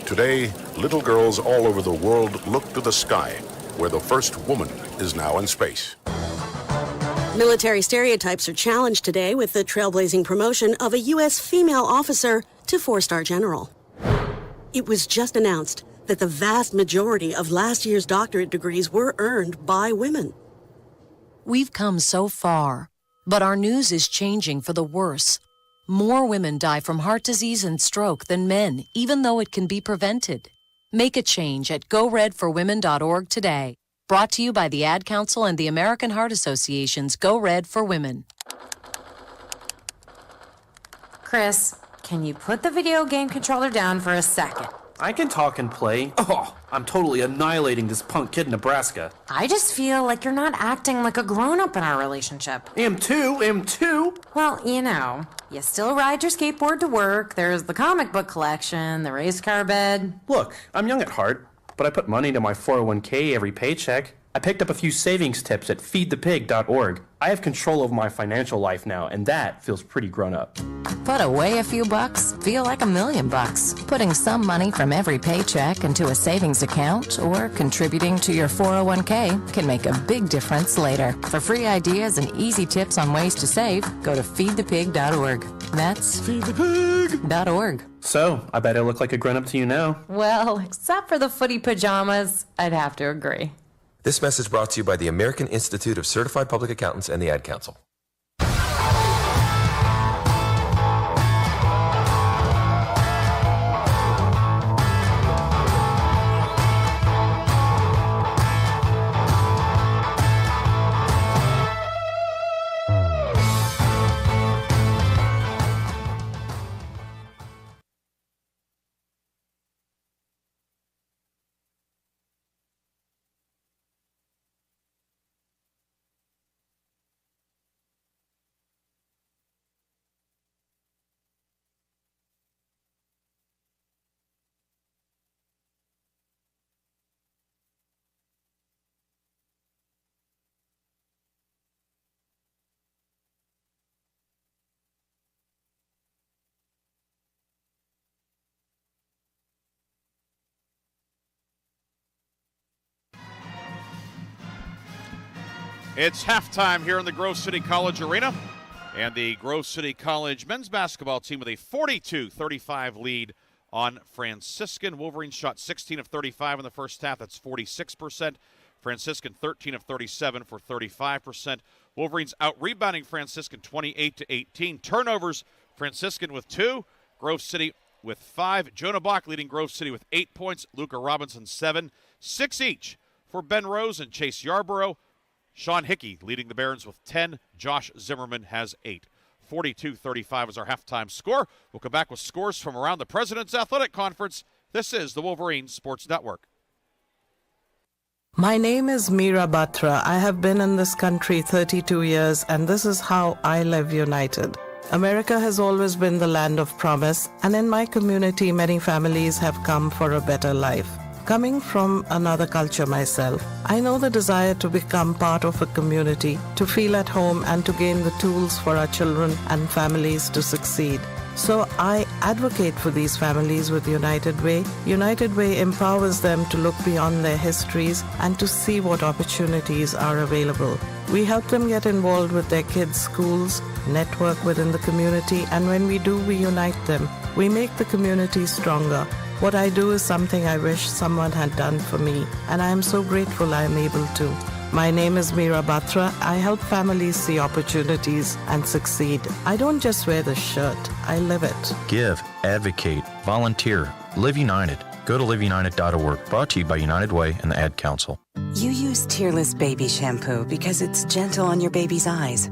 Today, little girls all over the world look to the sky, where the first woman is now in space. Military stereotypes are challenged today with the trailblazing promotion of a U.S. female officer to 4-star general. It was just announced that the vast majority of last year's doctorate degrees were earned by women. We've come so far, but our news is changing for the worse. More women die from heart disease and stroke than men, even though it can be prevented. Make a change at GoRedForWomen.org today. Brought to you by the Ad Council and the American Heart Association's Go Red for Women. Chris, can you put the video game controller down for a second? I can talk and play. Oh, I'm totally annihilating this punk kid in Nebraska. I just feel like you're not acting like a grown-up in our relationship. Am too. Well, you still ride your skateboard to work, there's the comic book collection, the race car bed. Look, I'm young at heart, but I put money into my 401k every paycheck. I picked up a few savings tips at feedthepig.org. I have control of my financial life now, and that feels pretty grown up. Put away a few bucks, feel like $1 million. Putting some money from every paycheck into a savings account or contributing to your 401k can make a big difference later. For free ideas and easy tips on ways to save, go to feedthepig.org. That's feedthepig.org. So, I bet I look like a grown-up to you now. Well, except for the footy pajamas, I'd have to agree. This message brought to you by the American Institute of Certified Public Accountants and the Ad Council. It's halftime here in the Grove City College Arena, and the Grove City College men's basketball team with a 42-35 lead on Franciscan. Wolverines shot 16 of 35 in the first half. That's 46%. Franciscan 13 of 37 for 35%. Wolverines out-rebounding Franciscan 28-18. Turnovers, Franciscan with 2, Grove City with 5. Jonah Bach leading Grove City with 8 points. Luca Robinson 7. 6 each for Ben Rose and Chase Yarborough. Sean Hickey leading the Barons with 10. Josh Zimmerman has 8. 42-35 is our halftime score. We'll come back with scores from around the President's Athletic Conference. This is the Wolverine Sports Network. My name is Meera Batra. I have been in this country 32 years, and this is how I live united. America has always been the land of promise, and in my community, many families have come for a better life. Coming from another culture myself, I know the desire to become part of a community, to feel at home, and to gain the tools for our children and families to succeed. So I advocate for these families with United Way. United Way empowers them to look beyond their histories and to see what opportunities are available. We help them get involved with their kids' schools, network within the community, and when we do, we unite them. We make the community stronger. What I do is something I wish someone had done for me, and I am so grateful I am able to. My name is Meera Batra. I help families see opportunities and succeed. I don't just wear the shirt, I live it. Give, advocate, volunteer, Live United. Go to liveunited.org. Brought to you by United Way and the Ad Council. You use Tearless Baby Shampoo because it's gentle on your baby's eyes.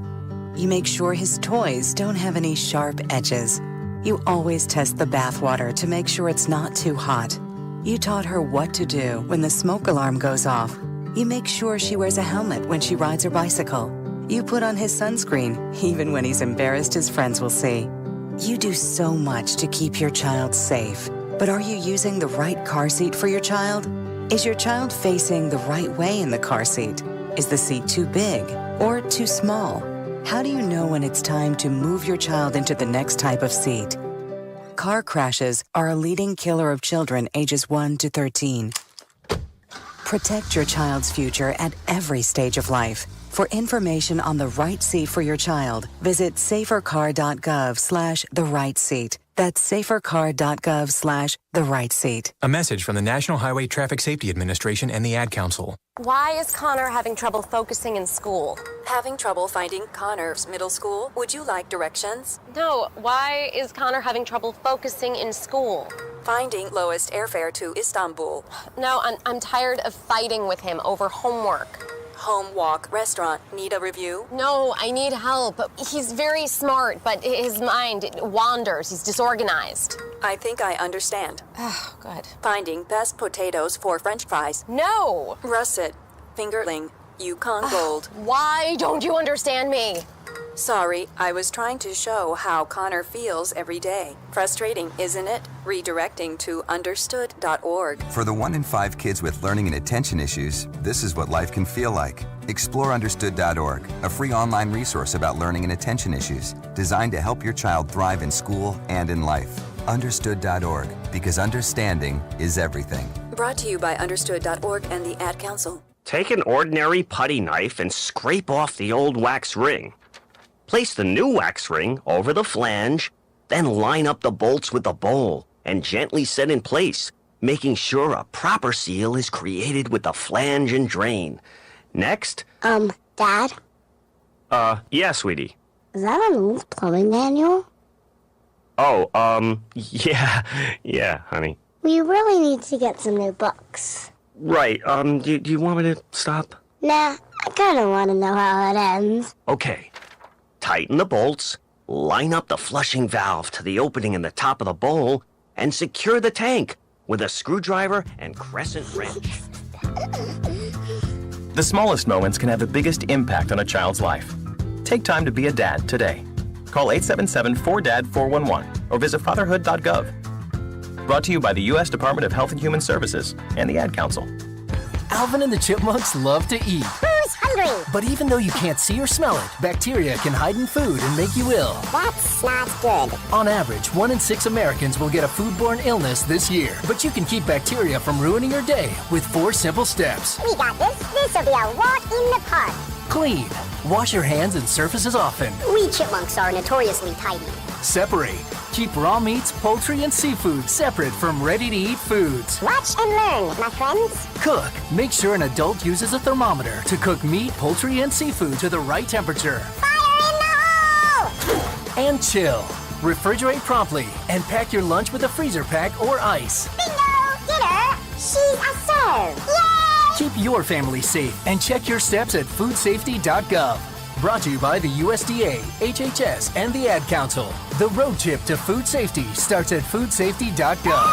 You make sure his toys don't have any sharp edges. You always test the bathwater to make sure it's not too hot. You taught her what to do when the smoke alarm goes off. You make sure she wears a helmet when she rides her bicycle. You put on his sunscreen, even when he's embarrassed his friends will see. You do so much to keep your child safe. But are you using the right car seat for your child? Is your child facing the right way in the car seat? Is the seat too big or too small? How do you know when it's time to move your child into the next type of seat? Car crashes are a leading killer of children ages 1 to 13. Protect your child's future at every stage of life. For information on the right seat for your child, visit safercar.gov/the-right-seat. That's safercar.gov/the-right-seat. A message from the National Highway Traffic Safety Administration and the Ad Council. Why is Connor having trouble focusing in school? Having trouble finding Connor's middle school? Would you like directions? No, why is Connor having trouble focusing in school? Finding lowest airfare to Istanbul. No, I'm tired of fighting with him over homework. Home walk restaurant. Need a review? No, I need help. He's very smart, but his mind wanders. He's disorganized. I think I understand. Oh, good. Finding best potatoes for French fries. No! Russet. Fingerling. Yukon Gold. Why don't you understand me? Sorry, I was trying to show how Connor feels every day. Frustrating, isn't it? Redirecting to understood.org. For the 1 in 5 kids with learning and attention issues, this is what life can feel like. Explore understood.org, a free online resource about learning and attention issues, designed to help your child thrive in school and in life. Understood.org, because understanding is everything. Brought to you by understood.org and the Ad Council. Take an ordinary putty knife and scrape off the old wax ring. Place the new wax ring over the flange, then line up the bolts with the bowl and gently set in place, making sure a proper seal is created with the flange and drain. Next. Dad? Yeah, sweetie. Is that an old plumbing manual? Oh, yeah, honey. We really need to get some new books. Right, do you want me to stop? Nah, I kinda wanna know how it ends. Okay. Tighten the bolts, line up the flushing valve to the opening in the top of the bowl, and secure the tank with a screwdriver and crescent wrench. The smallest moments can have the biggest impact on a child's life. Take time to be a dad today. Call 877-4DAD-411 or visit fatherhood.gov. Brought to you by the U.S. Department of Health and Human Services and the Ad Council. Alvin and the Chipmunks love to eat. Who's hungry? But even though you can't see or smell it, bacteria can hide in food and make you ill. That's not good. On average, 1 in 6 Americans will get a foodborne illness this year. But you can keep bacteria from ruining your day with 4 simple steps. We got this. This'll be a walk in the park. Clean. Wash your hands and surfaces often. We chipmunks are notoriously tidy. Separate. Keep raw meats, poultry, and seafood separate from ready-to-eat foods. Watch and learn, my friends. Cook. Make sure an adult uses a thermometer to cook meat, poultry, and seafood to the right temperature. Fire in the hole! And chill. Refrigerate promptly and pack your lunch with a freezer pack or ice. Bingo! Dinner! She's a serve! Yay! Keep your family safe and check your steps at foodsafety.gov. Brought to you by the USDA, HHS, and the Ad Council. The road trip to food safety starts at foodsafety.gov.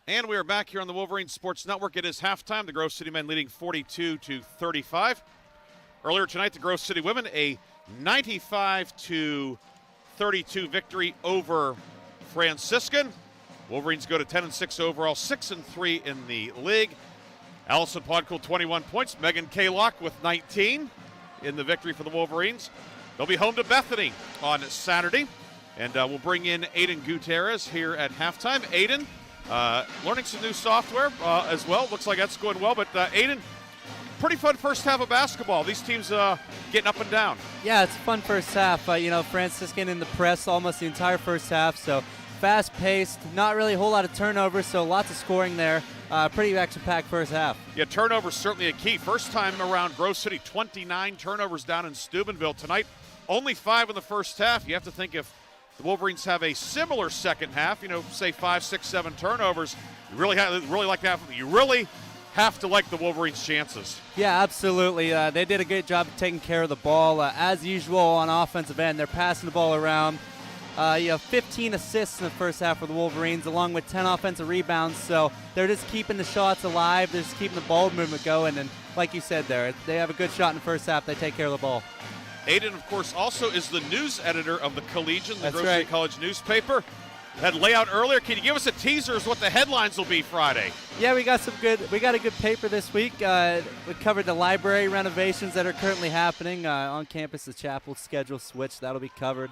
And we are back here on the Wolverine Sports Network. It is halftime. The Grove City men leading 42-35. Earlier tonight, the Grove City women a 95-32 victory over Franciscan. Wolverines go to 10-6 overall, 6-3 in the league. Allison Podcool, 21 points. Megan Kaylock with 19 in the victory for the Wolverines. They'll be home to Bethany on Saturday. And we'll bring in Aiden Gutierrez here at halftime. Aiden, learning some new software as well. Looks like that's going well. But Aiden, pretty fun first half of basketball. These teams getting up and down. Yeah, it's a fun first half. Franciscan in the press almost the entire first half. So fast-paced, not really a whole lot of turnovers, so lots of scoring there. Pretty action-packed first half. Yeah, turnovers certainly a key. First time around Grove City, 29 turnovers down in Steubenville tonight. Only 5 in the first half. You have to think if the Wolverines have a similar second half, say 5, 6, 7 turnovers, you really have to like the Wolverines' chances. Yeah, absolutely. They did a great job of taking care of the ball. As usual on offensive end, they're passing the ball around. 15 assists in the first half for the Wolverines, along with 10 offensive rebounds. So they're just keeping the shots alive. They're just keeping the ball movement going. And like you said there, they have a good shot in the first half. They take care of the ball. Aiden, of course, also is the news editor of the Collegian, the That's Grove right. City College newspaper. Had layout earlier. Can you give us a teaser as what the headlines will be Friday? Yeah, we got a good paper this week. We covered the library renovations that are currently happening on campus. The chapel schedule switch, that'll be covered.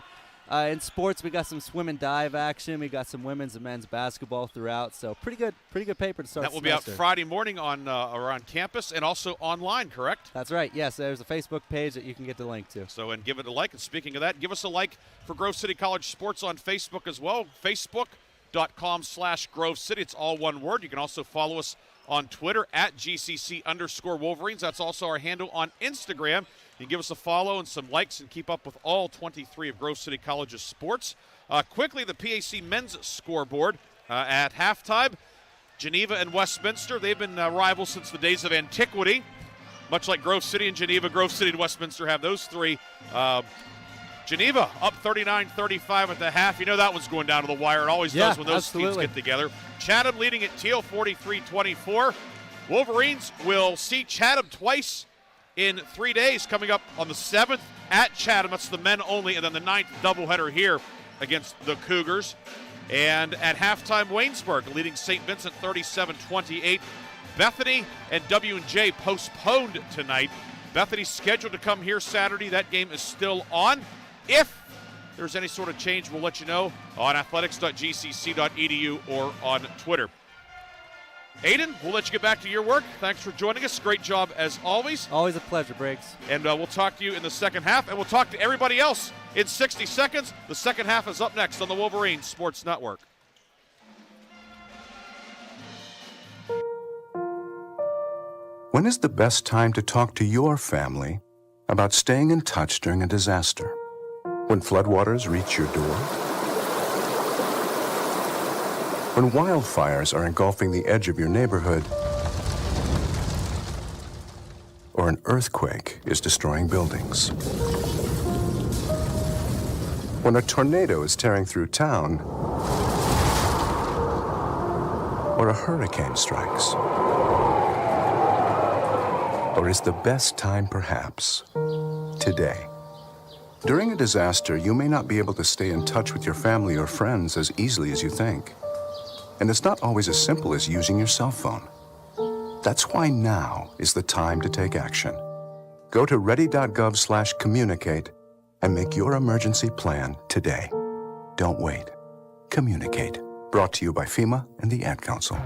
In sports, we got some swim and dive action. We got some women's and men's basketball throughout. So pretty good paper to start. That will be out Friday morning on around campus and also online, correct? That's right. Yes, there's a Facebook page that you can get the link to. So, and give it a like. And speaking of that, give us a like for Grove City College Sports on Facebook as well. Facebook.com/Grove City. It's all one word. You can also follow us on Twitter at @GCC_Wolverines. That's also our handle on Instagram. You can give us a follow and some likes and keep up with all 23 of Grove City College's sports. Quickly, the PAC men's scoreboard at halftime. Geneva and Westminster, they've been rivals since the days of antiquity. Much like Grove City and Geneva, Grove City and Westminster have those three. Geneva up 39-35 at the half. You know that one's going down to the wire. It always does when those teams get together. Chatham leading at Teal 43-24. Wolverines will see Chatham twice in 3 days, coming up on the 7th at Chatham. That's the men only, and then the 9th doubleheader here against the Cougars. And at halftime, Waynesburg leading St. Vincent 37-28. Bethany and W&J postponed tonight. Bethany's scheduled to come here Saturday. That game is still on. If there's any sort of change, we'll let you know on athletics.gcc.edu or on Twitter. Aiden, we'll let you get back to your work. Thanks for joining us. Great job as always. Always a pleasure, Briggs. And we'll talk to you in the second half, and we'll talk to everybody else in 60 seconds. The second half is up next on the Wolverine Sports Network. When is the best time to talk to your family about staying in touch during a disaster? When floodwaters reach your door? When wildfires are engulfing the edge of your neighborhood? Or an earthquake is destroying buildings? When a tornado is tearing through town? Or a hurricane strikes? Or is the best time perhaps today? During a disaster, you may not be able to stay in touch with your family or friends as easily as you think. And it's not always as simple as using your cell phone. That's why now is the time to take action. Go to ready.gov/communicate and make your emergency plan today. Don't wait. Communicate. Brought to you by FEMA and the Ad Council.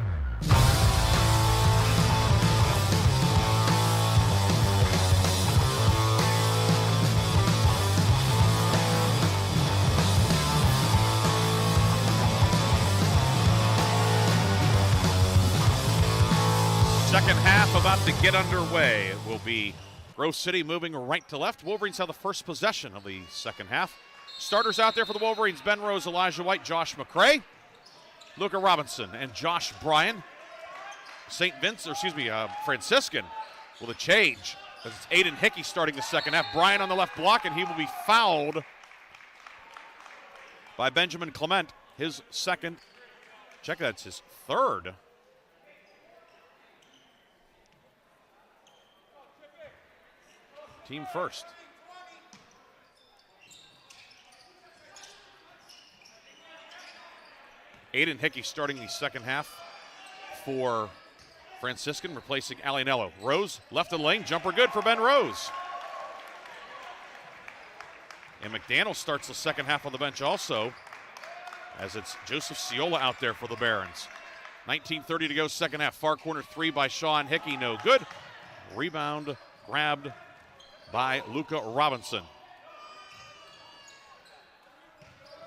Second half about to get underway. It will be Grove City moving right to left. Wolverines have the first possession of the second half. Starters out there for the Wolverines: Ben Rose, Elijah White, Josh McCray, Luca Robinson, and Josh Bryan. Franciscan with a change. It's Aiden Hickey starting the second half. Bryan on the left block, and he will be fouled by Benjamin Clement, his second Check, that's his third. Team first. Aiden Hickey starting the second half for Franciscan, replacing Alianello. Rose left of the lane, jumper good for Ben Rose. And McDaniel starts the second half on the bench also, as it's Joseph Ciola out there for the Barons. 19:30 to go, second half. Far corner three by Sean Hickey, no good. Rebound grabbed by Luca Robinson.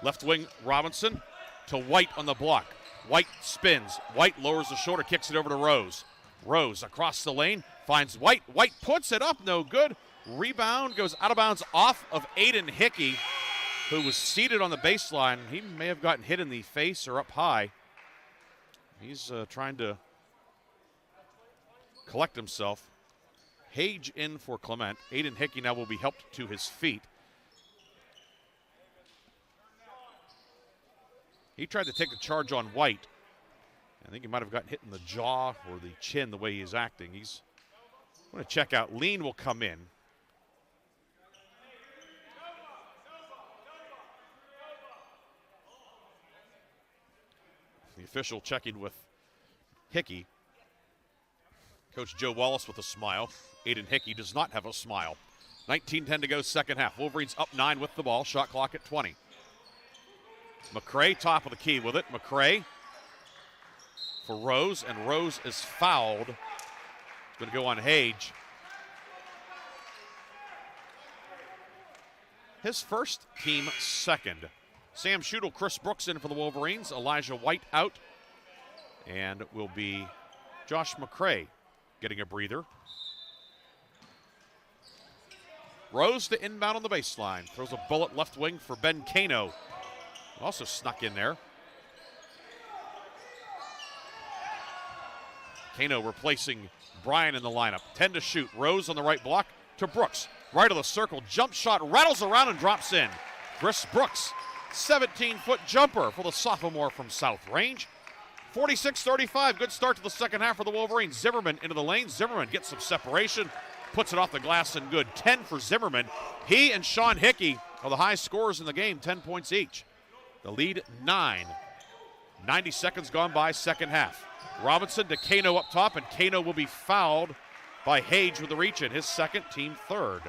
Left wing Robinson to White on the block. White spins. White lowers the shoulder, kicks it over to Rose. Rose across the lane, finds White. White puts it up, no good. Rebound goes out of bounds off of Aiden Hickey, who was seated on the baseline. He may have gotten hit in the face or up high. He's trying to collect himself. Hage in for Clement. Aiden Hickey now will be helped to his feet. He tried to take the charge on White. I think he might have gotten hit in the jaw or the chin the way he's acting. He's going to check out. Lean will come in. The official checking with Hickey. Coach Joe Wallace with a smile. Aiden Hickey does not have a smile. 19:10 to go, second half. Wolverines up 9 with the ball. Shot clock at 20. McCray, top of the key with it. McCray for Rose, and Rose is fouled. It's going to go on Hage. His first, team second. Sam Schudel, Chris Brooks in for the Wolverines. Elijah White out. And will be Josh McCray getting a breather. Rose to inbound on the baseline. Throws a bullet left wing for Ben Kano. Also snuck in there. Kano replacing Bryan in the lineup. 10 to shoot. Rose on the right block to Brooks. Right of the circle. Jump shot rattles around and drops in. Chris Brooks, 17-foot jumper for the sophomore from South Range. 46-35. Good start to the second half for the Wolverines. Zimmerman into the lane. Zimmerman gets some separation. Puts it off the glass and good. 10 for Zimmerman. He and Sean Hickey are the high scorers in the game. 10 points each. The lead 9. 90 seconds gone by, second half. Robinson to Kano up top, and Kano will be fouled by Hage with the reach in. His second, team third.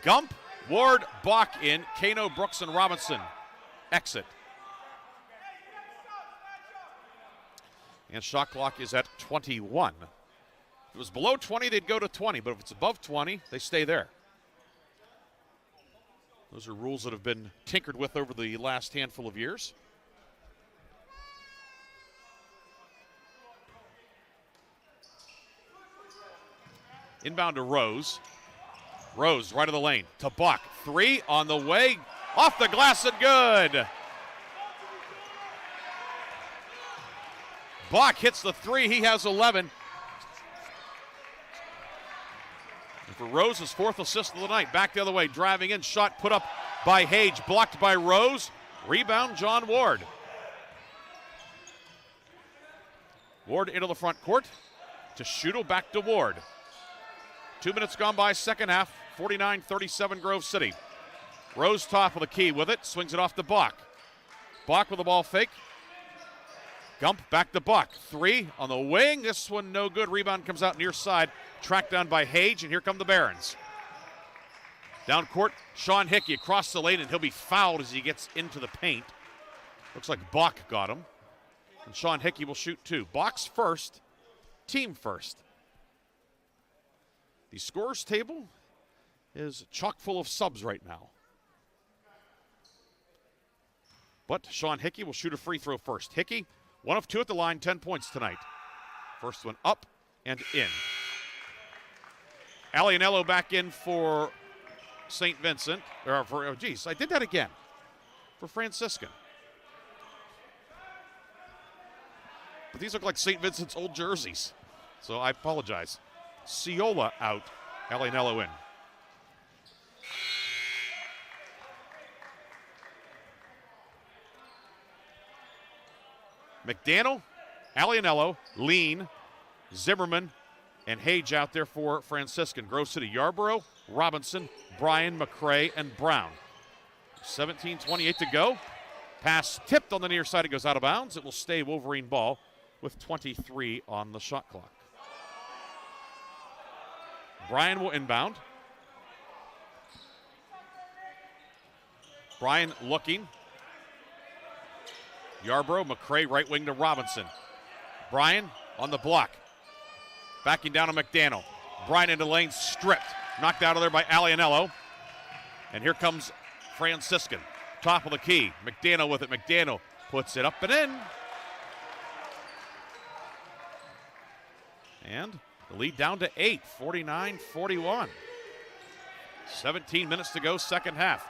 Gump, Ward, Bach in. Kano, Brooks, and Robinson exit. And shot clock is at 21. If it was below 20, they'd go to 20, but if it's above 20, they stay there. Those are rules that have been tinkered with over the last handful of years. Inbound to Rose. Rose, right of the lane, to Buck. 3 on the way, off the glass and good. Buck hits the 3, he has 11. And for Rose's fourth assist of the night, back the other way, driving in, shot put up by Hage, blocked by Rose. Rebound, John Ward. Ward into the front court to Schudel, back to Ward. 2 minutes gone by, second half, 49-37 Grove City. Rose top of the key with it, swings it off to Bach. Bach with the ball fake. Gump back to Buck. 3 on the wing. This one no good. Rebound comes out near side. Tracked down by Hage, and here come the Barons. Down court, Sean Hickey across the lane, and he'll be fouled as he gets into the paint. Looks like Bach got him. And Sean Hickey will shoot 2. Bach's first, team first. The scorers table is chock full of subs right now. But Sean Hickey will shoot a free throw first. Hickey, 1 of 2 at the line, 10 points tonight. First one up and in. Alianello back in for St. Vincent. I did that again. For Franciscan. But these look like St. Vincent's old jerseys. So I apologize. Ciola out, Alianello in. McDaniel, Alianello, Lean, Zimmerman, and Hage out there for Franciscan. Grove City, Yarborough, Robinson, Bryan, McCray, and Brown. 17:28 to go. Pass tipped on the near side. It goes out of bounds. It will stay Wolverine ball with 23 on the shot clock. Bryan will inbound. Bryan looking. Yarborough, McCray, right wing to Robinson. Bryan on the block. Backing down to McDaniel. Bryan into lane, stripped. Knocked out of there by Alianello. And here comes Franciscan. Top of the key. McDaniel with it. McDaniel puts it up and in. And the lead down to 8, 49-41. 17 minutes to go, second half.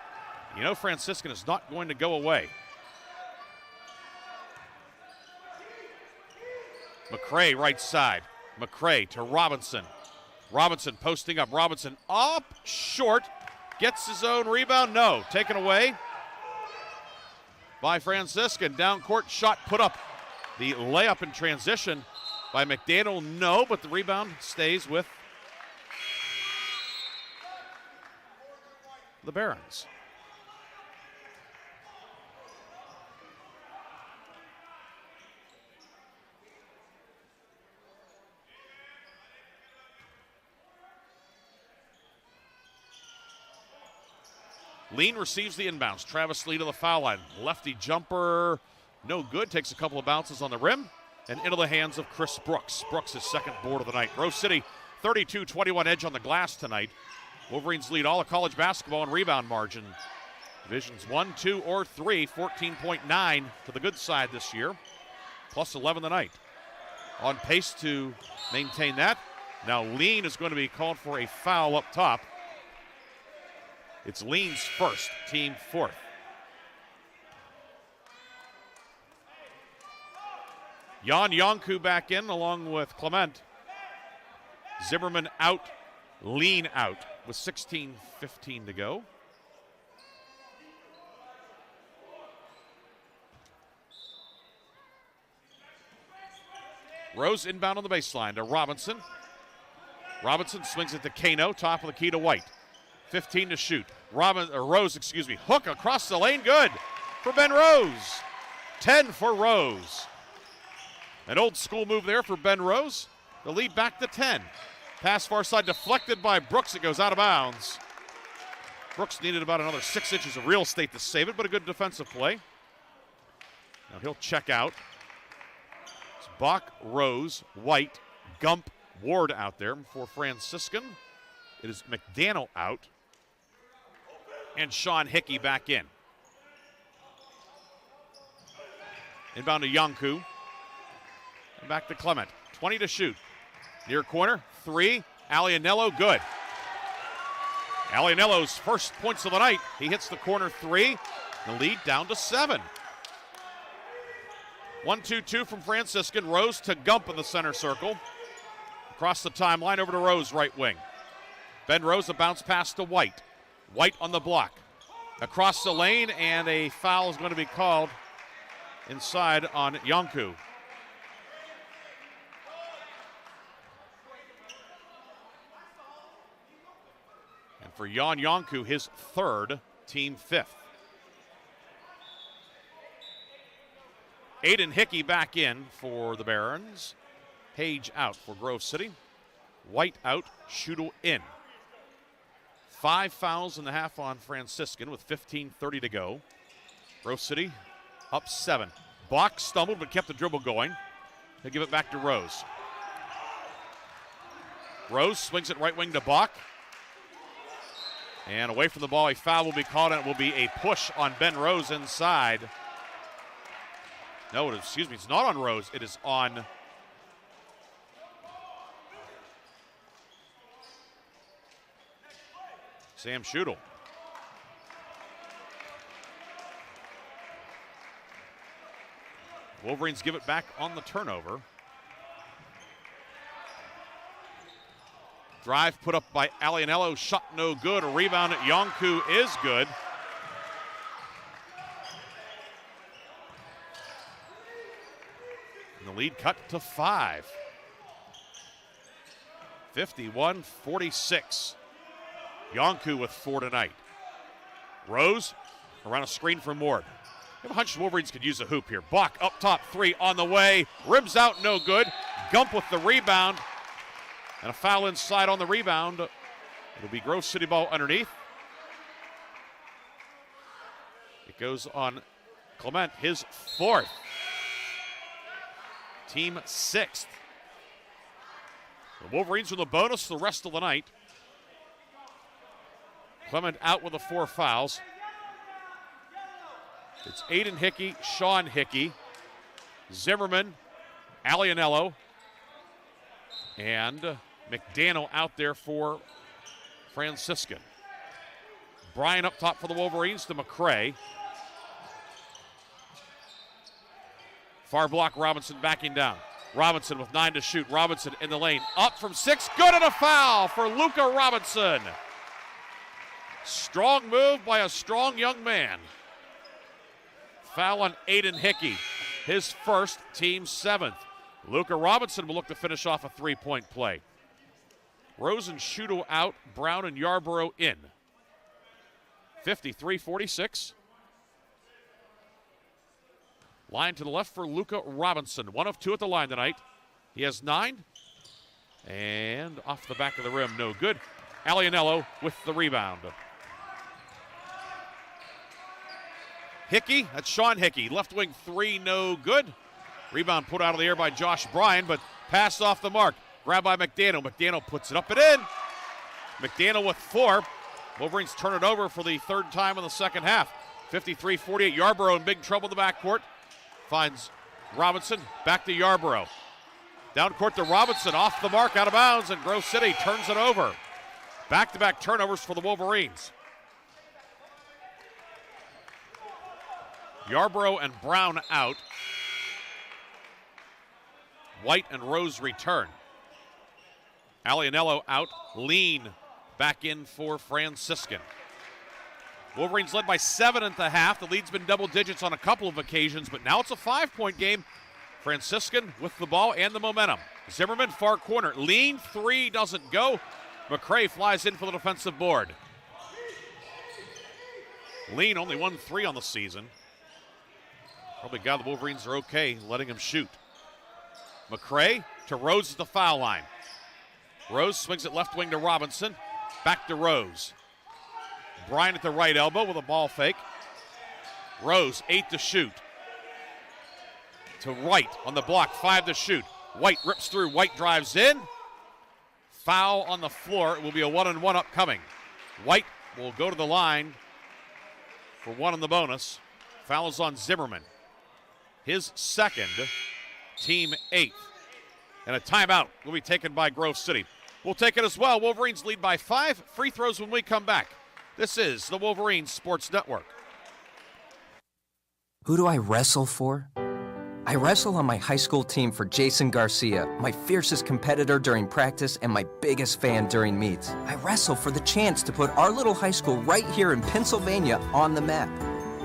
You know Franciscan is not going to go away. McCray right side. McCray to Robinson. Robinson posting up. Robinson up short. Gets his own rebound. No. Taken away by Franciscan. Down court shot put up. The layup in transition by McDaniel. No, but the rebound stays with the Barons. Lean receives the inbounds. Travis Lee to the foul line. Lefty jumper, no good. Takes a couple of bounces on the rim and into the hands of Chris Brooks. Brooks' his second board of the night. Grove City, 32-21 edge on the glass tonight. Wolverines lead all of college basketball in rebound margin. Divisions 1, 2, or 3, 14.9 to the good side this year, plus 11 tonight. On pace to maintain that. Now Lean is going to be called for a foul up top. It's Lean's first, team fourth. Jan Yonku back in along with Clement. Zimmerman out, Lean out with 16:15 to go. Rose inbound on the baseline to Robinson. Robinson swings it to Kano, top of the key to White. 15 to shoot. Rose, hook across the lane, good for Ben Rose. 10 for Rose. An old school move there for Ben Rose. The lead back to 10. Pass far side deflected by Brooks. It goes out of bounds. Brooks needed about another 6 inches of real estate to save it, but a good defensive play. Now he'll check out. It's Bach, Rose, White, Gump, Ward out there for Franciscan. It is McDaniel out. And Sean Hickey back in. Inbound to Yonku. And back to Clement. 20 to shoot. Near corner, 3. Alianello, good. Alianello's first points of the night. He hits the corner 3. The lead down to 7. 1-2-2 from Franciscan. Rose to Gump in the center circle. Across the timeline over to Rose, right wing. Ben Rose, a bounce pass to White. White on the block. Across the lane, and a foul is going to be called inside on Yonku. And for Jan Yonku, his third, team fifth. Aiden Hickey back in for the Barons. Hage out for Grove City. White out, Schutel in. 5 fouls and a half on Franciscan with 15:30 to go. Grove City up 7. Bach stumbled but kept the dribble going. He'll give it back to Rose. Rose swings it right wing to Bach. And away from the ball, a foul will be called, and it will be a push on Ben Rose inside. No, it's not on Rose. It is on Sam Schutel. Wolverines give it back on the turnover. Drive put up by Alianello, shot no good. A rebound at Yonku is good. And the lead cut to 5. 51-46. Yonku with 4 tonight. Rose around a screen from Ward. I have a hunch the Wolverines could use a hoop here. Bach up top, 3 on the way. Rims out, no good. Gump with the rebound. And a foul inside on the rebound. It'll be Grove City ball underneath. It goes on Clement, his 4th. Team 6th. The Wolverines with the bonus the rest of the night. Clement out with the 4 fouls. It's Aiden Hickey, Sean Hickey, Zimmerman, Alianello, and McDaniel out there for Franciscan. Bryan up top for the Wolverines to McCray. Far block, Robinson backing down. Robinson with 9 to shoot. Robinson in the lane. Up from 6. Good, and a foul for Luka Robinson. Strong move by a strong young man. Foul on Aiden Hickey. His first, team 7th. Luka Robinson will look to finish off a 3-point play. Rose and Shudo out. Brown and Yarborough in. 53-46. Line to the left for Luka Robinson. 1 of 2 at the line tonight. He has 9. And off the back of the rim, no good. Alianello with the rebound. Hickey, that's Sean Hickey. Left wing 3, no good. Rebound put out of the air by Josh Bryan, but passed off the mark. Grabbed by McDaniel. McDaniel puts it up and in. McDaniel with 4. Wolverines turn it over for the 3rd time in the second half. 53-48. Yarborough in big trouble in the backcourt. Finds Robinson. Back to Yarborough. Down court to Robinson. Off the mark, out of bounds, and Grove City turns it over. Back-to-back turnovers for the Wolverines. Yarborough and Brown out. White and Rose return. Alianello out. Lean back in for Franciscan. Wolverines led by 7 at the half. The lead's been double digits on a couple of occasions, but now it's a 5-point game. Franciscan with the ball and the momentum. Zimmerman, far corner. Lean, 3 doesn't go. McCray flies in for the defensive board. Lean only 1 3 on the season. Probably glad the Wolverines are okay letting him shoot. McCray to Rose at the foul line. Rose swings it left wing to Robinson. Back to Rose. Bryan at the right elbow with a ball fake. Rose, 8 to shoot. To White on the block, 5 to shoot. White rips through, White drives in. Foul on the floor. It will be a 1-on-1 upcoming. White will go to the line for 1 on the bonus. Foul is on Zimmerman. His 2nd, team 8th. And a timeout will be taken by Grove City. We'll take it as well. Wolverines lead by 5. Free throws when we come back. This is the Wolverines Sports Network. Who do I wrestle for? I wrestle on my high school team for Jason Garcia, my fiercest competitor during practice and my biggest fan during meets. I wrestle for the chance to put our little high school right here in Pennsylvania on the map.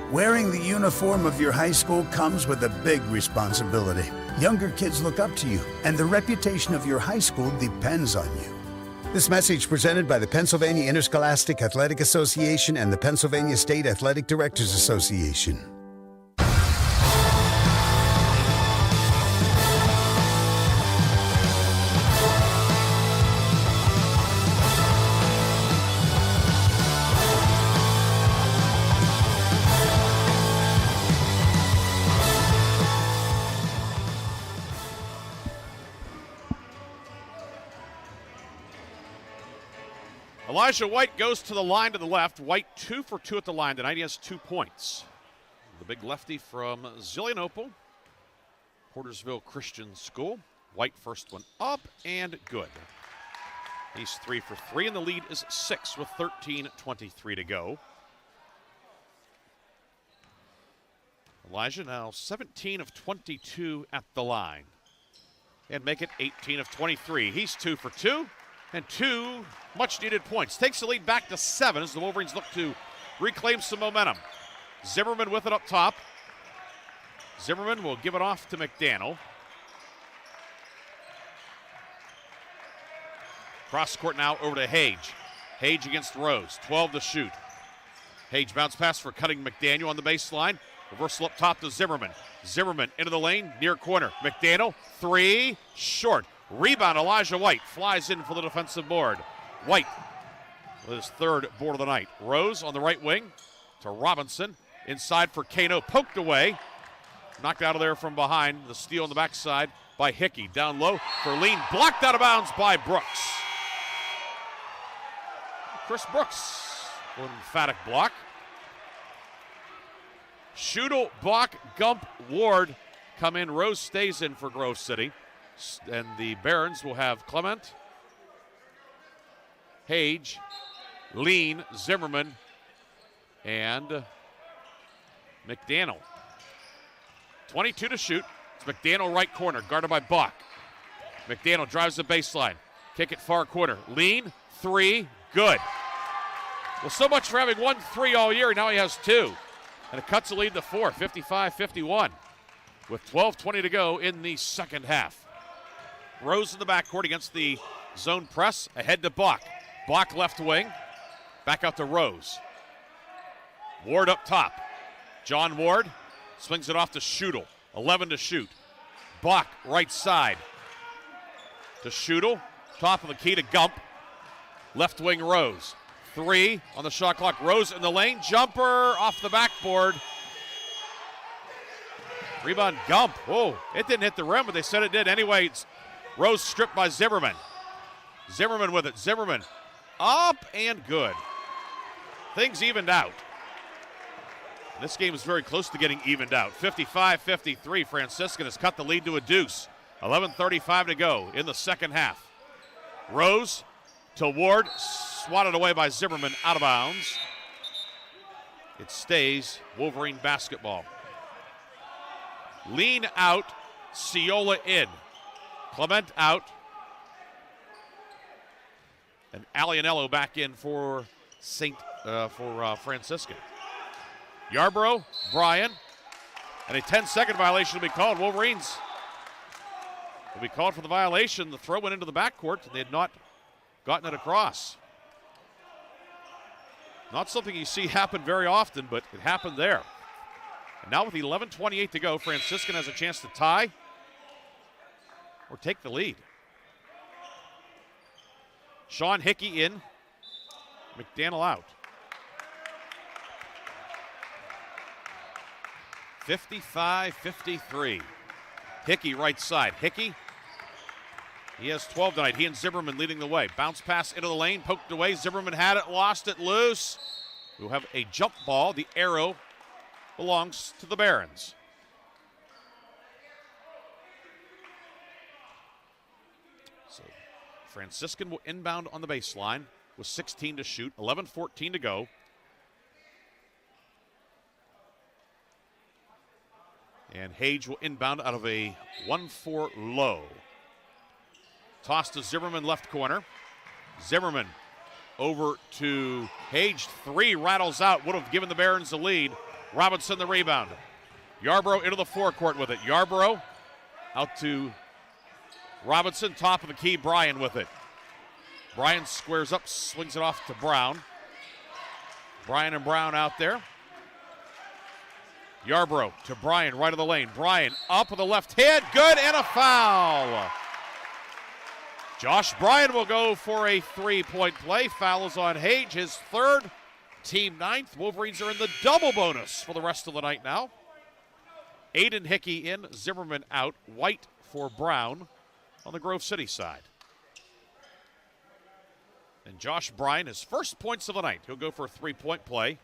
Wearing the uniform of your high school comes with a big responsibility. Younger kids look up to you, and the reputation of your high school depends on you. This message presented by the Pennsylvania Interscholastic Athletic Association and the Pennsylvania State Athletic Directors Association. Elijah White goes to the line to the left. White 2 for 2 at the line tonight. He has 2 points. The big lefty from Zelienople, Portersville Christian School. White first one up and good. He's 3 for 3 and the lead is 6 with 13:23 to go. Elijah now 17 of 22 at the line and make it 18 of 23. He's 2 for 2. And 2 much-needed points. Takes the lead back to 7 as the Wolverines look to reclaim some momentum. Zimmerman with it up top. Zimmerman will give it off to McDaniel. Cross court now over to Hage. Hage against Rose. 12 to shoot. Hage bounce pass for Cutting McDaniel on the baseline. Reversal up top to Zimmerman. Zimmerman into the lane, near corner. McDaniel, 3, short. Rebound, Elijah White flies in for the defensive board. White with his third board of the night. Rose on the right wing to Robinson. Inside for Kano, poked away. Knocked out of there from behind. The steal on the backside by Hickey. Down low for Lean, blocked out of bounds by Brooks. Chris Brooks with an emphatic block. Schudel, Bach, Gump, Ward come in. Rose stays in for Grove City. And the Barons will have Clement, Hage, Lean, Zimmerman, and McDaniel. 22 to shoot. It's McDaniel right corner, guarded by Bach. McDaniel drives the baseline. Kick it far corner. Lean, 3, good. Well, so much for having 1 3 all year. Now he has 2. And it cuts the lead to 4, 55-51. With 12:20 to go in the second half. Rose in the backcourt against the zone press. Ahead to Bach. Bach left wing. Back out to Rose. Ward up top. John Ward swings it off to Schudel. 11 to shoot. Bach right side to Schudel. Top of the key to Gump. Left wing Rose. 3 on the shot clock. Rose in the lane. Jumper off the backboard. Rebound Gump. Whoa, it didn't hit the rim, but they said it did. Anyway, it's Rose stripped by Zimmerman. Zimmerman with it. Zimmerman up and good. Things evened out. This game is very close to getting evened out. 55-53. Franciscan has cut the lead to a deuce. 11:35 to go in the second half. Rose to Ward. Swatted away by Zimmerman, out of bounds. It stays Wolverine basketball. Lean out, Ciola in. Clement out. And Alianello back in for Franciscan. Yarborough, Bryan, and a 10-second violation will be called. Wolverines will be called for the violation. The throw went into the backcourt, and they had not gotten it across. Not something you see happen very often, but it happened there. And now with 11:28 to go, Franciscan has a chance to tie or take the lead. Sean Hickey in, McDaniel out. 55-53. Hickey right side. Hickey, he has 12 tonight. He and Zimmerman leading the way. Bounce pass into the lane, poked away. Zimmerman had it, lost it loose. We'll have a jump ball. The arrow belongs to the Barons. So Franciscan will inbound on the baseline with 16 to shoot, 11:14 to go. And Hage will inbound out of a 1-4 low. Toss to Zimmerman, left corner. Zimmerman over to Hage. 3 rattles out, would have given the Barons the lead. Robinson the rebound. Yarborough into the forecourt with it. Yarborough out to Robinson, top of the key. Bryan with it. Bryan squares up, swings it off to Brown. Bryan and Brown out there. Yarborough to Bryan, right of the lane. Bryan up with the left hand, good, and a foul. Josh Bryan will go for a 3-point play. Foul is on Hage, his third, team 9th. Wolverines are in the double bonus for the rest of the night now. Aiden Hickey in, Zimmerman out, White for Brown on the Grove City side. And Josh Bryan, his first points of the night. He'll go for a 3-point play.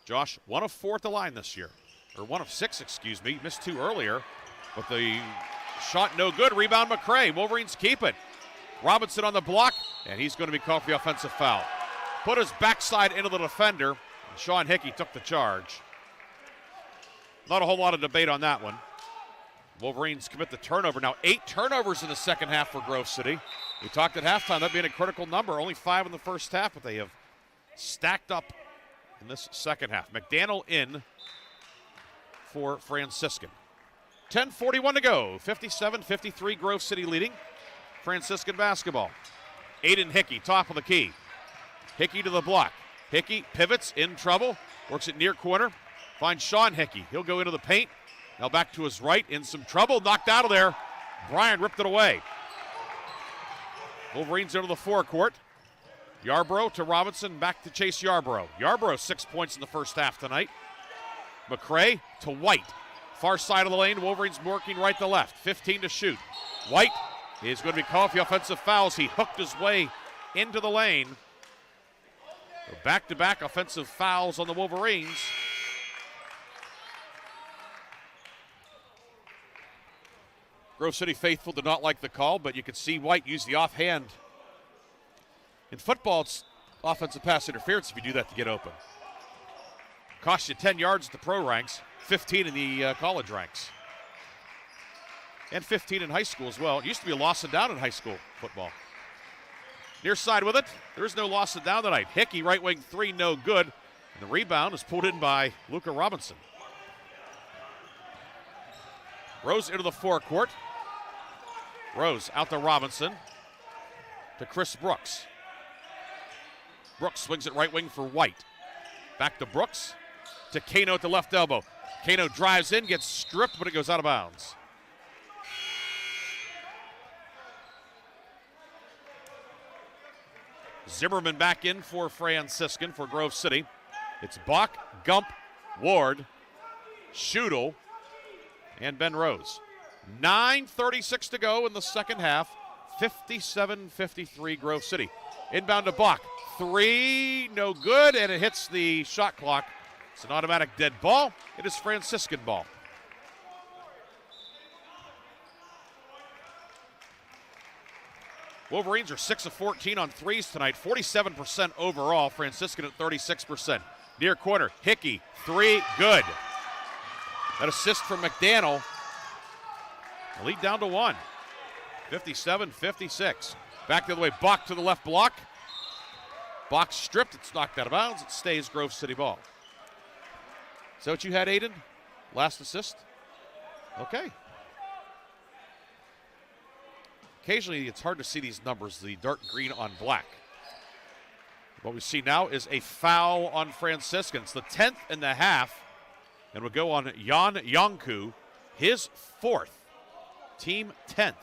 Josh, 1 of 4 at the line this year. Or 1 of 6, excuse me. Missed 2 earlier. But the shot no good. Rebound McCray. Wolverines keep it. Robinson on the block. And he's going to be called for the offensive foul. Put his backside into the defender. And Sean Hickey took the charge. Not a whole lot of debate on that one. Wolverines commit the turnover. Now 8 turnovers in the second half for Grove City. We talked at halftime, that being a critical number. Only 5 in the first half, but they have stacked up in this second half. McDaniel in for Franciscan. 10:41 to go. 57-53, Grove City leading. Franciscan basketball. Aiden Hickey, top of the key. Hickey to the block. Hickey pivots, in trouble, works it near corner, finds Sean Hickey. He'll go into the paint. Now back to his right, in some trouble, knocked out of there. Bryant ripped it away. Wolverines into the forecourt. Yarbrough to Robinson, back to Chase Yarbrough. Yarbrough 6 points in the first half tonight. McCray to White. Far side of the lane, Wolverines working right to left. 15 to shoot. White is going to be called for the offensive fouls. He hooked his way into the lane. Back-to-back offensive fouls on the Wolverines. Grove City faithful did not like the call, but you could see White use the offhand. In football, it's offensive pass interference if you do that to get open. Cost you 10 yards at the pro ranks, 15 in the college ranks. And 15 in high school as well. It used to be a loss and down in high school football. Near side with it. There is no loss and down tonight. Hickey, right wing three, no good. And the rebound is pulled in by Luka Robinson. Rose into the forecourt. Rose out to Robinson. To Chris Brooks. Brooks swings it right wing for White. Back to Brooks. To Kano at the left elbow. Kano drives in, gets stripped, but it goes out of bounds. Zimmerman back in for Franciscan for Grove City. It's Bach, Gump, Ward, Schudel, and Ben Rose. 9:36 to go in the second half. 57-53 Grove City. Inbound to Bach. Three, no good, and it hits the shot clock. It's an automatic dead ball. It is Franciscan ball. Wolverines are 6 of 14 on threes tonight, 47% overall. Franciscan at 36%. Near corner, Hickey, three, good. That assist from McDaniel. The lead down to one. 57-56. Back the other way, Bach to the left block. Bach stripped, it's knocked out of bounds. It stays Grove City ball. Is that what you had, Aiden? Last assist? Okay. Occasionally, it's hard to see these numbers, the dark green on black. What we see now is a foul on Franciscan. It's the 10th in the half, and we'll go on Jan Yonku, his fourth, team 10th.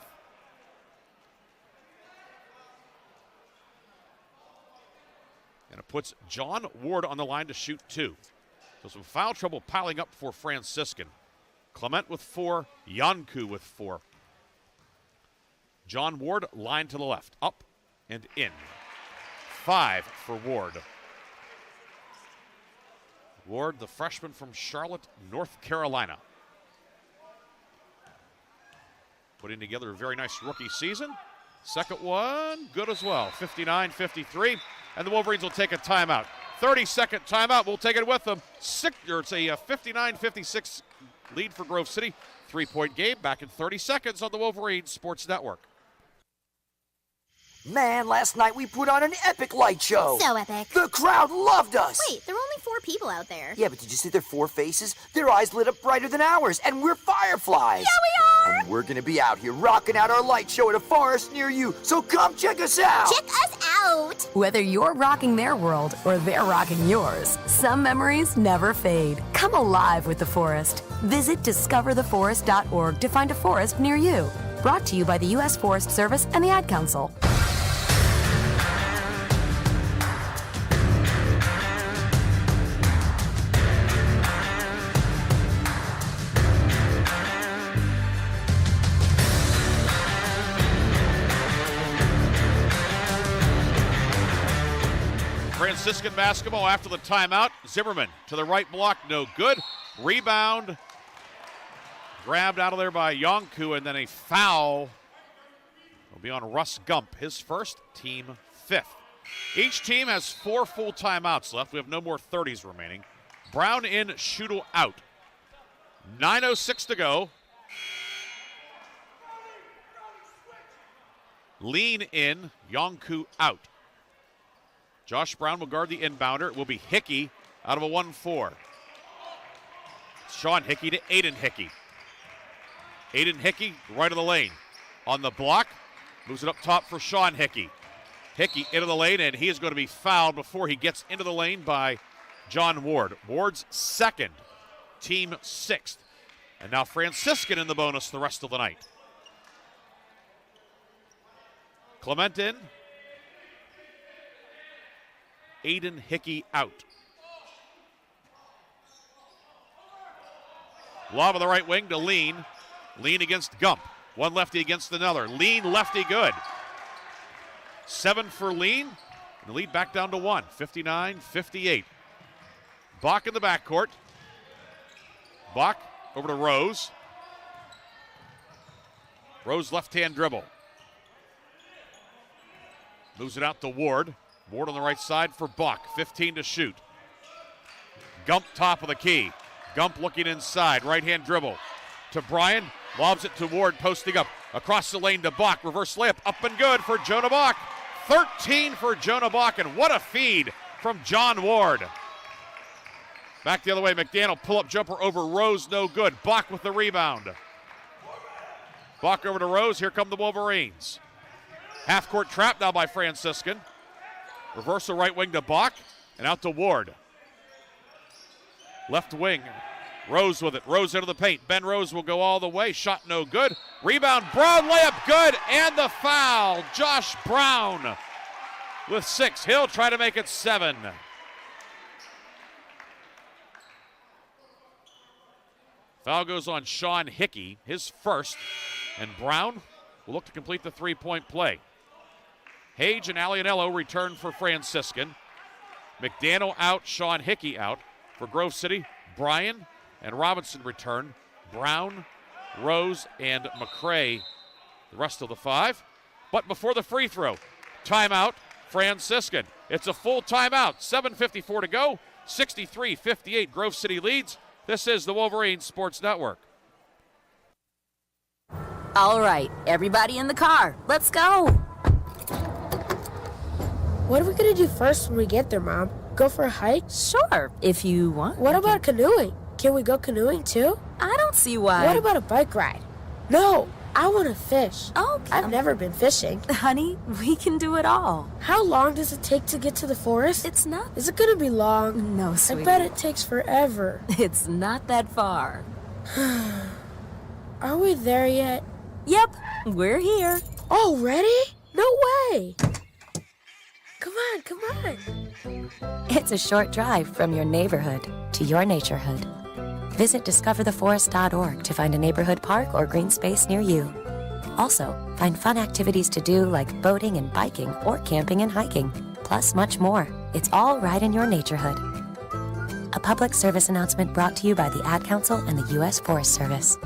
And it puts John Ward on the line to shoot two. So some foul trouble piling up for Franciscan. Clement with 4, Yonku with 4. John Ward, line to the left, up and in. 5 for Ward. Ward, the freshman from Charlotte, North Carolina. Putting together a very nice rookie season. Second one, good as well, 59-53. And the Wolverines will take a timeout. 30-second timeout, we'll take it with them. It's a 59-56 lead for Grove City. 3-point game, back in 30 seconds on the Wolverines Sports Network. Man, last night we put on an epic light show. So epic. The crowd loved us. Wait, there were only 4 people out there. Yeah, but did you see their 4 faces? Their eyes lit up brighter than ours, and we're fireflies. Yeah, we are. And we're gonna be out here rocking out our light show at a forest near you, so come check us out. Check us out. Whether you're rocking their world or they're rocking yours, some memories never fade. Come alive with the forest. Visit discovertheforest.org to find a forest near you. Brought to you by the U.S. Forest Service and the Ad Council. Franciscan basketball after the timeout. Zimmerman to the right block, no good. Rebound. Grabbed out of there by Yonku, and then a foul will be on Russ Gump, his first, team 5th. Each team has 4 full timeouts left. We have no more 30s remaining. Brown in, Schudel out. 9:06 to go. Lean in, Yonku out. Josh Brown will guard the inbounder. It will be Hickey out of a 1-4. Sean Hickey to Aiden Hickey. Aiden Hickey, right of the lane. On the block, Moves it up top for Sean Hickey. Hickey into the lane, and he is going to be fouled before he gets into the lane by John Ward. Ward's second, team sixth. And now Franciscan in the bonus the rest of the night. Clement in. Aiden Hickey out. Lob on the right wing to Lean. Lean against Gump. One lefty against another. Lean lefty good. 7 for Lean. And the lead back down to 1. 59-58. Bach in the backcourt. Bach over to Rose. Rose left-hand dribble. Moves it out to Ward. Ward on the right side for Bach. 15 to shoot. Gump top of the key. Gump looking inside. Right-hand dribble to Bryan. Lobs it to Ward, posting up. Across the lane to Bach. Reverse layup. Up and good for Jonah Bach. 13 for Jonah Bach, and what a feed from John Ward. Back the other way. McDaniel pull-up jumper over Rose. No good. Bach with the rebound. Bach over to Rose. Here come the Wolverines. Half-court trap now by Franciscan. Reversal right wing to Bach, and out to Ward. Left wing. Rose with it. Rose into the paint. Ben Rose will go all the way. Shot no good. Rebound. Brown layup good. And the foul. Josh Brown with 6. He'll try to make it 7. Foul goes on Sean Hickey, his first. And Brown will look to complete the three-point play. Hage and Alianello return for Franciscan. McDaniel out. Sean Hickey out. For Grove City, Bryan and Robinson return. Brown, Rose, and McCray, the rest of the 5. But before the free throw, timeout, Franciscan. It's a full timeout. 7:54 to go. 63-58, Grove City leads. This is the Wolverines Sports Network. All right, everybody in the car. Let's go. What are we going to do first when we get there, Mom? Go for a hike? Sure, if you want. What about canoeing? Can we go canoeing too? I don't see why. What about a bike ride? No, I want to fish. Okay. I've never been fishing. Honey, we can do it all. How long does it take to get to the forest? It's not. Is it going to be long? No, sweetie. I bet it takes forever. It's not that far. Are we there yet? Yep, we're here. Already? No way. Come on, come on. It's a short drive from your neighborhood to your naturehood. Visit discovertheforest.org to find a neighborhood park or green space near you. Also, find fun activities to do like boating and biking or camping and hiking, plus much more. It's all right in your naturehood. A public service announcement brought to you by the Ad Council and the U.S. Forest Service.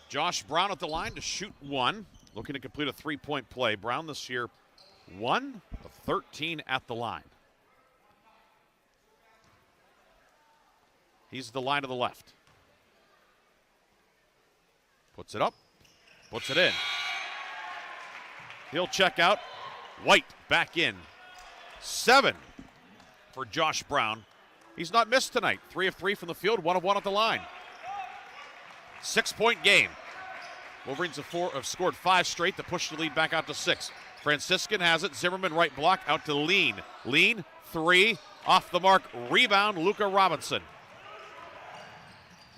Josh Brown at the line to shoot 1. Looking to complete a three-point play. Brown this year 1 of 13 at the line. He's the line to the left. Puts it up. Puts it in. He'll check out. White back in. 7 for Josh Brown. He's not missed tonight. 3 of 3 from the field. 1 of 1 at the line. 6-point game. Wolverines have scored 5 straight to push the lead back out to 6. Franciscan has it. Zimmerman right block out to Lean. Lean, 3, off the mark. Rebound, Luka Robinson.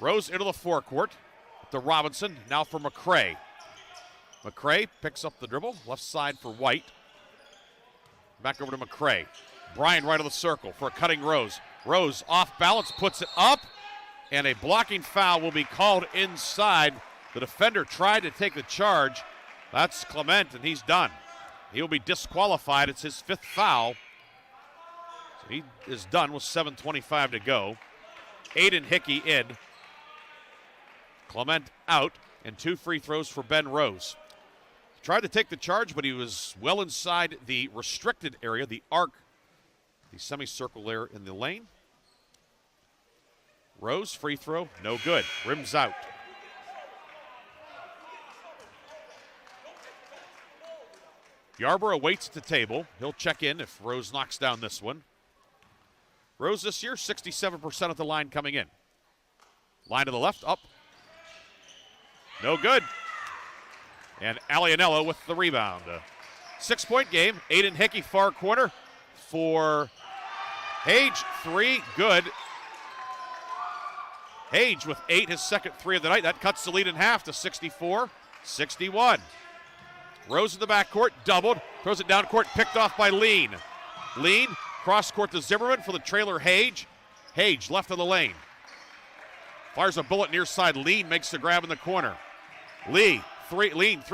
Rose into the forecourt to Robinson. Now for McCray. McCray picks up the dribble. Left side for White. Back over to McCray. Bryan right of the circle for a cutting Rose. Rose off balance, puts it up. And a blocking foul will be called inside. The defender tried to take the charge. That's Clement, and he's done. He'll be disqualified. It's his 5th foul. So he is done with 7:25 to go. Aiden Hickey in. Clement out, and 2 free throws for Ben Rose. Tried to take the charge, but he was well inside the restricted area, the arc, the semicircle there in the lane. Rose, free throw, no good. Rims out. Yarborough waits at the table. He'll check in if Rose knocks down this one. Rose this year, 67% of the line coming in. Line to the left, up. No good. And Alianello with the rebound. 6-point game. Aiden Hickey, far corner for Hage. 3, good. Hage with 8, his second 3 of the night. That cuts the lead in half to 64-61. Rose in the backcourt, doubled, throws it down court, picked off by Lean. Lean, cross court to Zimmerman for the trailer Hage. Hage left of the lane. Fires a bullet near side. Lean makes the grab in the corner. Lean, 3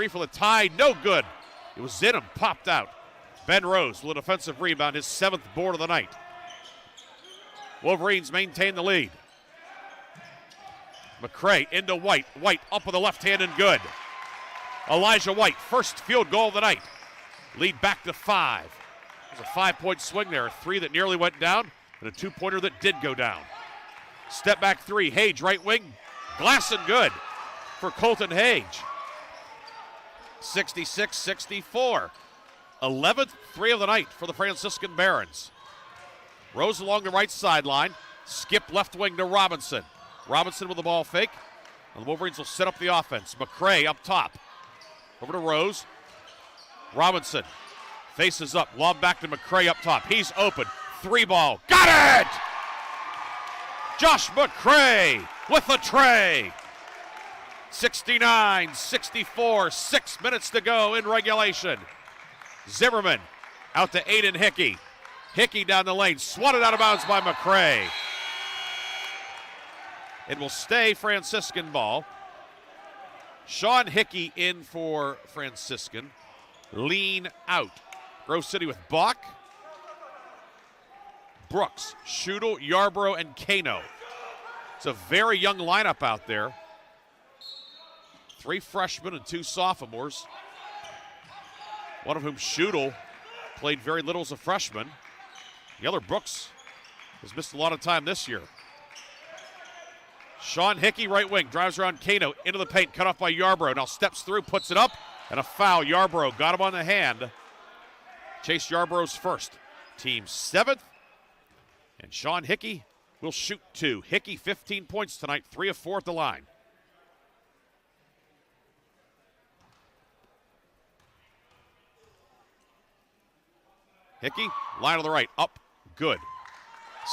for the tie, no good. It was Zinham, popped out. Ben Rose with a defensive rebound, his 7th board of the night. Wolverines maintain the lead. McCray into White. White up with the left hand and good. Elijah White, first field goal of the night. Lead back to 5. There's a 5-point swing there. A 3 that nearly went down and a 2-pointer that did go down. Step back 3. Hage, right wing. Glass and good for Colton Hage. 66-64. 11th 3 of the night for the Franciscan Barons. Rose along the right sideline. Skip left wing to Robinson. Robinson with the ball fake. And the Wolverines will set up the offense. McCray up top. Over to Rose. Robinson faces up. Lob back to McCray up top. He's open. 3 ball. Got it! Josh McCray with the tray. 69-64. 6 minutes to go in regulation. Zimmerman out to Aiden Hickey. Hickey down the lane. Swatted out of bounds by McCray. It will stay Franciscan ball. Sean Hickey in for Franciscan. Lean out. Grove City with Bach, Brooks, Schudel, Yarborough, and Kano. It's a very young lineup out there. 3 freshmen and 2 sophomores. One of whom, Schudel, played very little as a freshman. The other, Brooks, has missed a lot of time this year. Sean Hickey, right wing, drives around Kano, into the paint, cut off by Yarborough. Now steps through, puts it up, and a foul. Yarborough got him on the hand. Chase Yarborough's first. Team 7th. And Sean Hickey will shoot 2. Hickey, 15 points tonight, 3 of 4 at the line. Hickey, line to the right, up, good.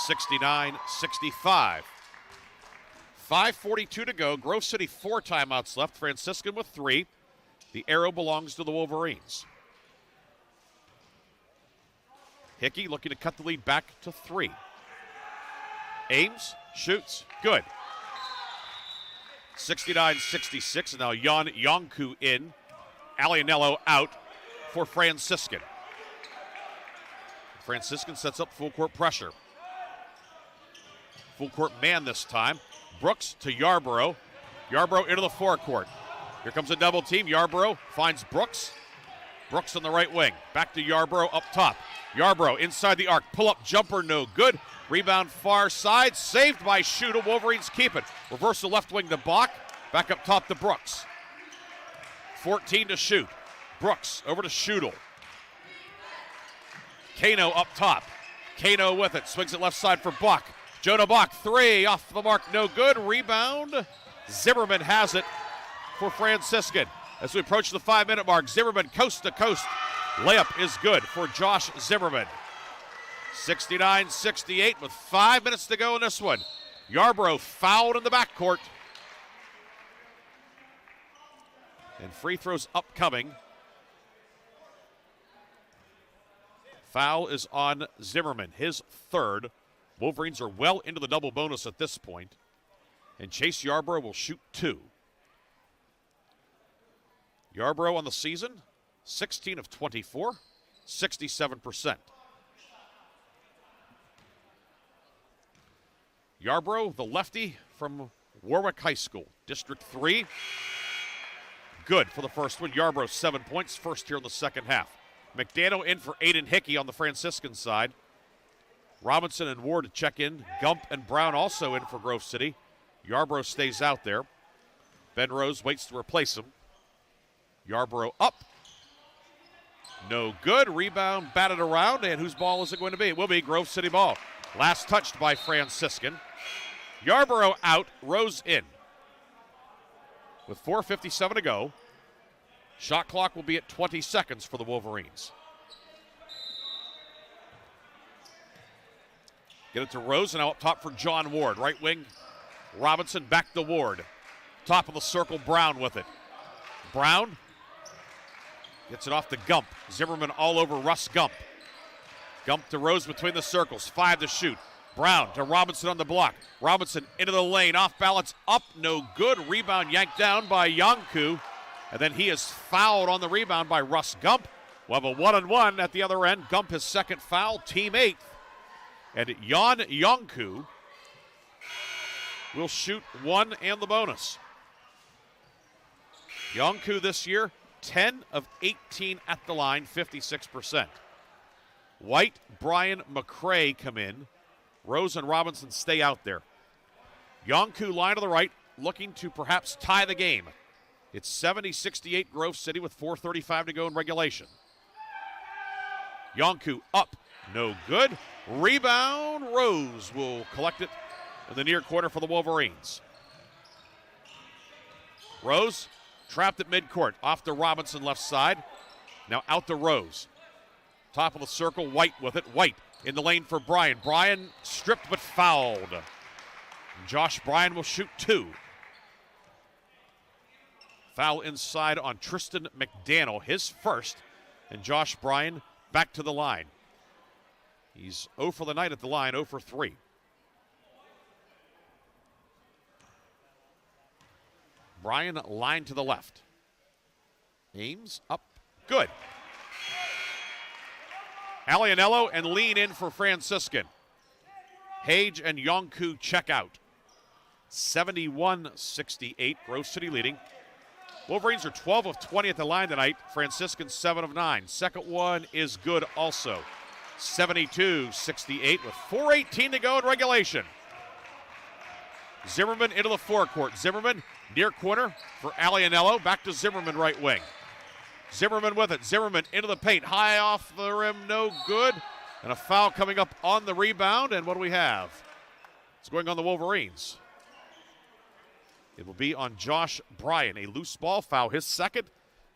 69-65. 5:42 to go. Grove City 4 timeouts left. Franciscan with 3. The arrow belongs to the Wolverines. Hickey looking to cut the lead back to 3. Ames, shoots, good. 69-66, and now Jan Yonku in. Alianello out for Franciscan. Franciscan sets up full court pressure. Full court man this time. Brooks to Yarborough. Yarborough into the forecourt. Here comes a double team. Yarborough finds Brooks. Brooks on the right wing. Back to Yarborough up top. Yarborough inside the arc. Pull up jumper, no good. Rebound far side. Saved by Schudel. Wolverines keep it. Reversal left wing to Bach. Back up top to Brooks. 14 to shoot. Brooks over to Schudel. Kano up top. Kano with it. Swings it left side for Bach. Jonah Bach, 3 off the mark, no good. Rebound. Zimmerman has it for Franciscan. As we approach the 5-minute mark, Zimmerman coast to coast. Layup is good for Josh Zimmerman. 69-68 with 5 minutes to go in this one. Yarborough fouled in the backcourt. And free throws upcoming. Foul is on Zimmerman, his 3rd. Wolverines are well into the double bonus at this point. And Chase Yarborough will shoot 2. Yarborough on the season, 16 of 24, 67%. Yarborough, the lefty from Warwick High School, District 3. Good for the first one. Yarborough, 7 points, first here in the second half. McDaniel in for Aiden Hickey on the Franciscan side. Robinson and Ward check in. Gump and Brown also in for Grove City. Yarborough stays out there. Ben Rose waits to replace him. Yarborough up. No good. Rebound batted around, and whose ball is it going to be? It will be Grove City ball. Last touched by Franciscan. Yarborough out, Rose in. With 4:57 to go, shot clock will be at 20 seconds for the Wolverines. Get it to Rose, and now up top for John Ward. Right wing, Robinson back to Ward. Top of the circle, Brown with it. Brown gets it off to Gump. Zimmerman all over Russ Gump. Gump to Rose between the circles. 5 to shoot. Brown to Robinson on the block. Robinson into the lane. Off balance. Up. No good. Rebound yanked down by Yonku. And then he is fouled on the rebound by Russ Gump. We'll have a 1-on-1 at the other end. Gump his second foul. Team 8th. And Jan Yonku will shoot 1 and the bonus. Yonku this year, 10 of 18 at the line, 56%. White, Bryan, McCray come in. Rose and Robinson stay out there. Yonku line to the right, looking to perhaps tie the game. It's 70-68 Grove City with 4:35 to go in regulation. Yonku up, no good. Rebound, Rose will collect it in the near corner for the Wolverines. Rose trapped at midcourt, off to Robinson left side. Now out to Rose. Top of the circle, White with it. White in the lane for Bryan. Bryan stripped but fouled. Josh Bryan will shoot 2. Foul inside on Tristan McDaniel, his first. And Josh Bryan back to the line. He's 0 for the night at the line, 0 for 3. Bryan line to the left. Ames up, good. Alianello and lean in for Franciscan. Hage and Yonku check out. 71-68, Grove City leading. Wolverines are 12 of 20 at the line tonight. Franciscan 7 of 9. Second one is good also. 72-68 with 4:18 to go in regulation. Zimmerman into the forecourt. Zimmerman near corner for Alianello. Back to Zimmerman right wing. Zimmerman with it. Zimmerman into the paint. High off the rim, no good. And a foul coming up on the rebound. And what do we have? It's going on the Wolverines. It will be on Josh Bryan. A loose ball foul, his second,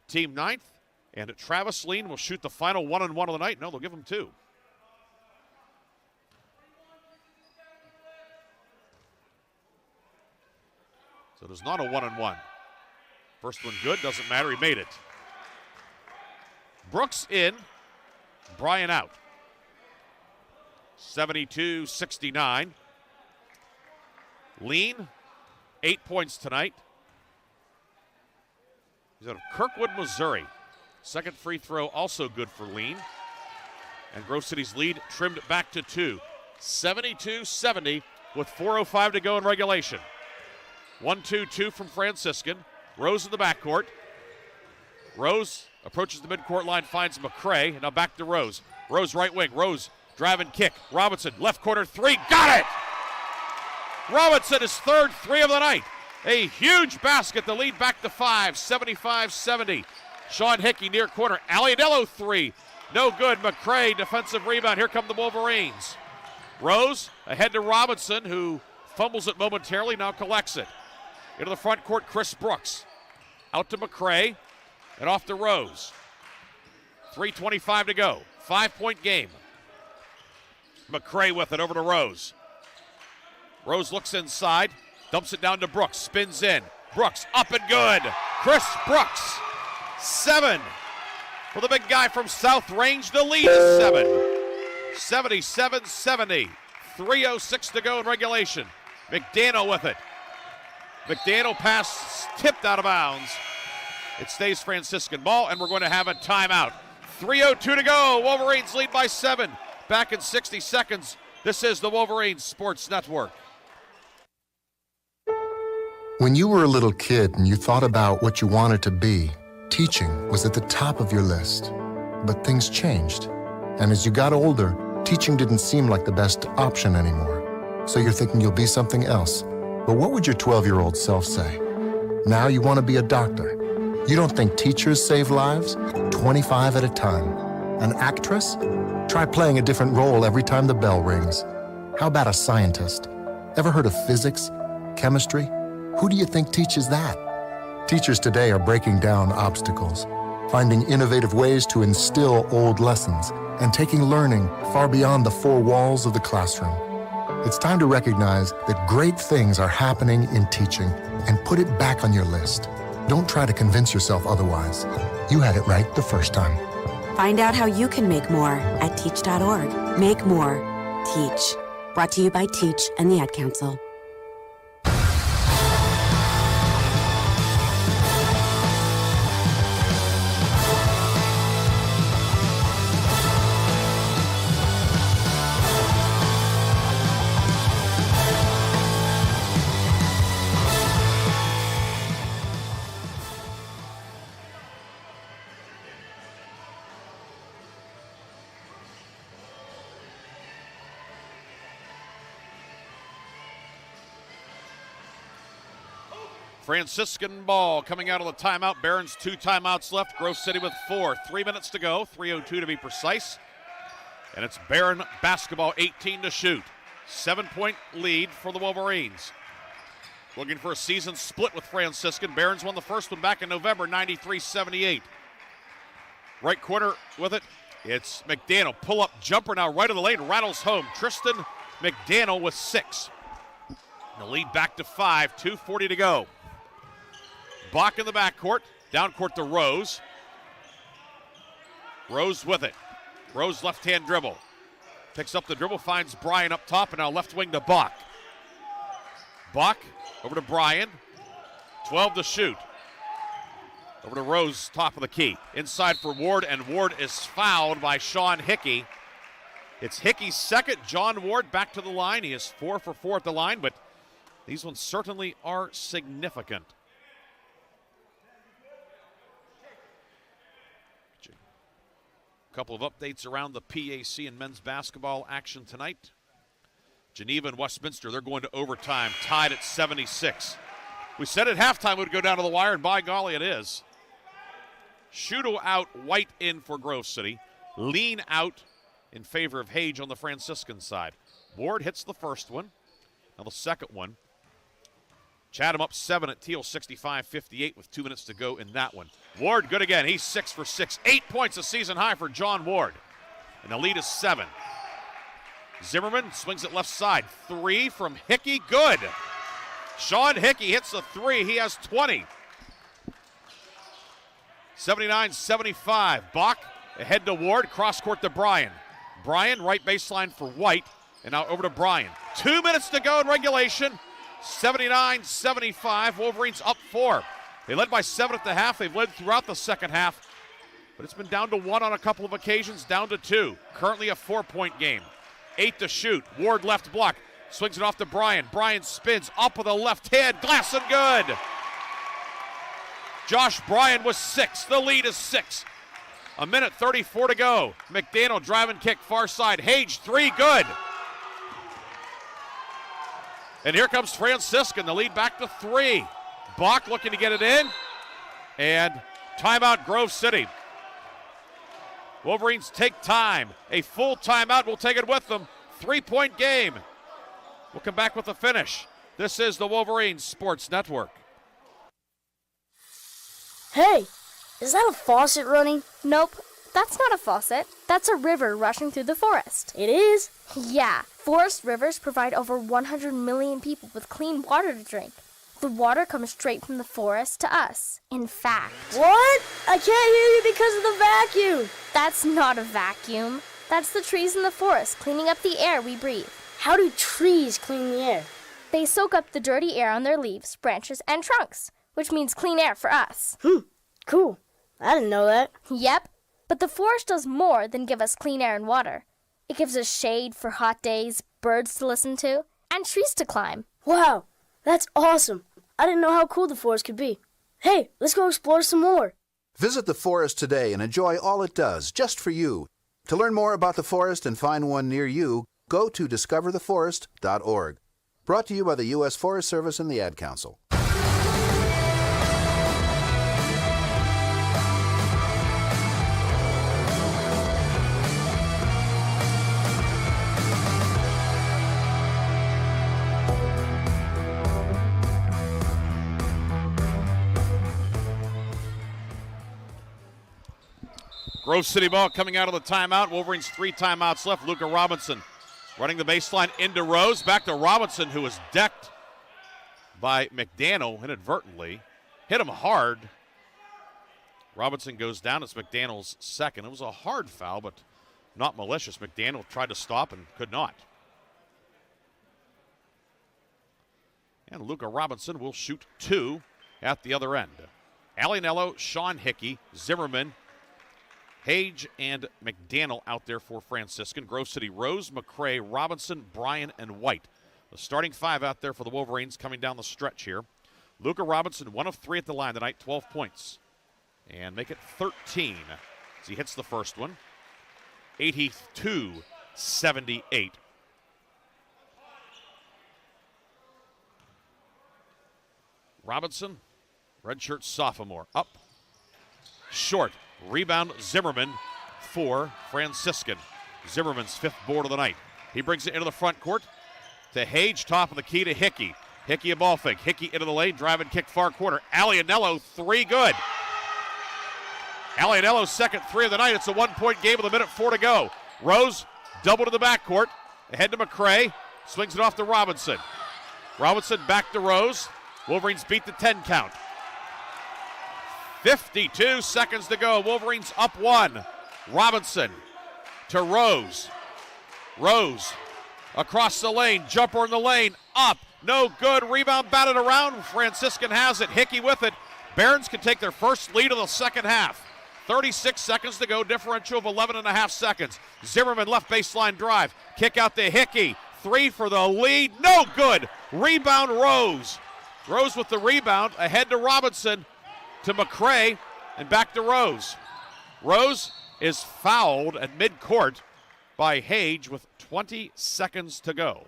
team 9th. And Travis Lean will shoot the final 1-on-1 of the night. No, they'll give him 2. So it is not a 1-on-1. First one good, doesn't matter, he made it. Brooks in, Bryan out. 72-69. Lean, 8 points tonight. He's out of Kirkwood, Missouri. Second free throw also good for Lean. And Grove City's lead trimmed back to 2. 72-70 with 4:05 to go in regulation. 1-2-2 from Franciscan. Rose in the backcourt. Rose approaches the midcourt line, finds McCray. And now back to Rose. Rose right wing. Rose drive and kick. Robinson left corner 3. Got it! Robinson his third 3 of the night. A huge basket. The lead back to 5. 75-70. Sean Hickey near corner. Alianello 3. No good. McCray defensive rebound. Here come the Wolverines. Rose ahead to Robinson, who fumbles it momentarily, now collects it. Into the front court, Chris Brooks. Out to McCray and off to Rose. 3:25 to go. 5-point game. McCray with it over to Rose. Rose looks inside, dumps it down to Brooks, spins in. Brooks up and good. Chris Brooks, 7 for the big guy from South Range. The lead is 7. 77-70. 3:06 to go in regulation. McDaniel with it. McDaniel pass tipped out of bounds. It stays Franciscan ball, and we're going to have a timeout. 3:02 to go. Wolverines lead by 7. Back in 60 seconds. This is the Wolverines Sports Network. When you were a little kid and you thought about what you wanted to be, teaching was at the top of your list. But things changed. And as you got older, Teaching didn't seem like the best option anymore, so you're thinking you'll be something else. But what would your 12-year-old self say? Now you want to be a doctor. You don't think teachers save lives? 25 at a time. An actress? Try playing a different role every time the bell rings. How about a scientist? Ever heard of physics? Chemistry? Who do you think teaches that? Teachers today are breaking down obstacles, finding innovative ways to instill old lessons, and taking learning far beyond the four walls of the classroom. It's time to recognize that great things are happening in teaching and put it back on your list. Don't try to convince yourself otherwise. You had it right the first time. Find out how you can make more at teach.org. Make more. Teach. Brought to you by Teach and the Ad Council. Franciscan ball coming out of the timeout. Barron's 2 timeouts left. Grove City with 4. 3 minutes to go. 3:02 to be precise. And it's Barron basketball, 18 to shoot. 7-point lead for the Wolverines. Looking for a season split with Franciscan. Barron's won the first one back in November, 93-78. Right corner with it. It's McDaniel. Pull-up jumper now right of the lane. Rattles home. Tristan McDaniel with 6. The lead back to 5. 2:40 to go. Bach in the backcourt. Down court to Rose. Rose with it. Rose left-hand dribble. Picks up the dribble, finds Bryan up top, and now left wing to Bach. Bach over to Bryan. 12 to shoot. Over to Rose, top of the key. Inside for Ward, and Ward is fouled by Sean Hickey. It's Hickey's second. John Ward back to the line. He is 4 for 4 at the line, but these ones certainly are significant. A couple of updates around the PAC and men's basketball action tonight. Geneva and Westminster, they're going to overtime, tied at 76. We said at halftime it would go down to the wire, and by golly, it is. Shudo out, White in for Grove City. Lean out in favor of Hage on the Franciscan side. Ward hits the first one. Now the second one. Chatham up 7 at Teal, 65-58 with 2 minutes to go in that one. Ward good again. He's 6 for 6. 8 points, a season high for John Ward. And the lead is 7. Zimmerman swings it left side. 3 from Hickey, good. Sean Hickey hits a 3. He has 20. 79-75. Bach ahead to Ward. Cross court to Bryan. Bryan right baseline for White. And now over to Bryan. 2 minutes to go in regulation. 79-75. Wolverines up 4. They led by 7 at the half. They've led throughout the second half. But it's been down to 1 on a couple of occasions, down to 2. Currently a 4-point game. 8 to shoot. Ward left block. Swings it off to Bryan. Bryan spins up with a left hand. Glass and good. Josh Bryan was 6. The lead is 6. 1:34 to go. McDaniel driving kick far side. Hage 3, good. And here comes Franciscan, the lead back to 3. Bach looking to get it in. And timeout Grove City. Wolverines take time. A full timeout will take it with them. 3-point game. We'll come back with the finish. This is the Wolverines Sports Network. Hey, is that a faucet running? Nope, that's not a faucet. That's a river rushing through the forest. It is? Yeah, forest rivers provide over 100 million people with clean water to drink. The water comes straight from the forest to us. In fact... What? I can't hear you because of the vacuum. That's not a vacuum. That's the trees in the forest cleaning up the air we breathe. How do trees clean the air? They soak up the dirty air on their leaves, branches, and trunks, which means clean air for us. Cool. I didn't know that. Yep. But the forest does more than give us clean air and water. It gives us shade for hot days, birds to listen to, and trees to climb. Wow, that's awesome. I didn't know how cool the forest could be. Hey, let's go explore some more. Visit the forest today and enjoy all it does just for you. To learn more about the forest and find one near you, go to discovertheforest.org. Brought to you by the U.S. Forest Service and the Ad Council. Grove City ball coming out of the timeout. Wolverines 3 timeouts left. Luca Robinson running the baseline into Rose. Back to Robinson, who was decked by McDaniel inadvertently. Hit him hard. Robinson goes down. It's McDaniel's second. It was a hard foul, but not malicious. McDaniel tried to stop and could not. And Luca Robinson will shoot 2 at the other end. Alianello, Sean Hickey, Zimmerman, Hage, and McDaniel out there for Franciscan. Grove City, Rose, McCray, Robinson, Bryan, and White. The starting 5 out there for the Wolverines coming down the stretch here. Luca Robinson, 1 of 3 at the line tonight, 12 points. And make it 13 as he hits the first one. 82-78. Robinson, redshirt sophomore, up, short. Rebound, Zimmerman for Franciscan. Zimmerman's 5th board of the night. He brings it into the front court to Hage, top of the key to Hickey. Hickey a ball fake. Hickey into the lane, drive and kick far corner. Alianello, 3 good. Alianello's second 3 of the night. It's a 1-point game with a minute 4 to go. Rose, double to the backcourt. Ahead to McCray. Swings it off to Robinson. Robinson back to Rose. Wolverines beat the 10 count. 52 seconds to go. Wolverines up 1. Robinson to Rose. Rose across the lane. Jumper in the lane. Up. No good. Rebound batted around. Franciscan has it. Hickey with it. Barons can take their first lead of the second half. 36 seconds to go. Differential of 11.5 seconds. Zimmerman left baseline drive. Kick out to Hickey. 3 for the lead. No good. Rebound Rose. Rose with the rebound. Ahead to Robinson. To McCray, and back to Rose. Rose is fouled at midcourt by Hage with 20 seconds to go.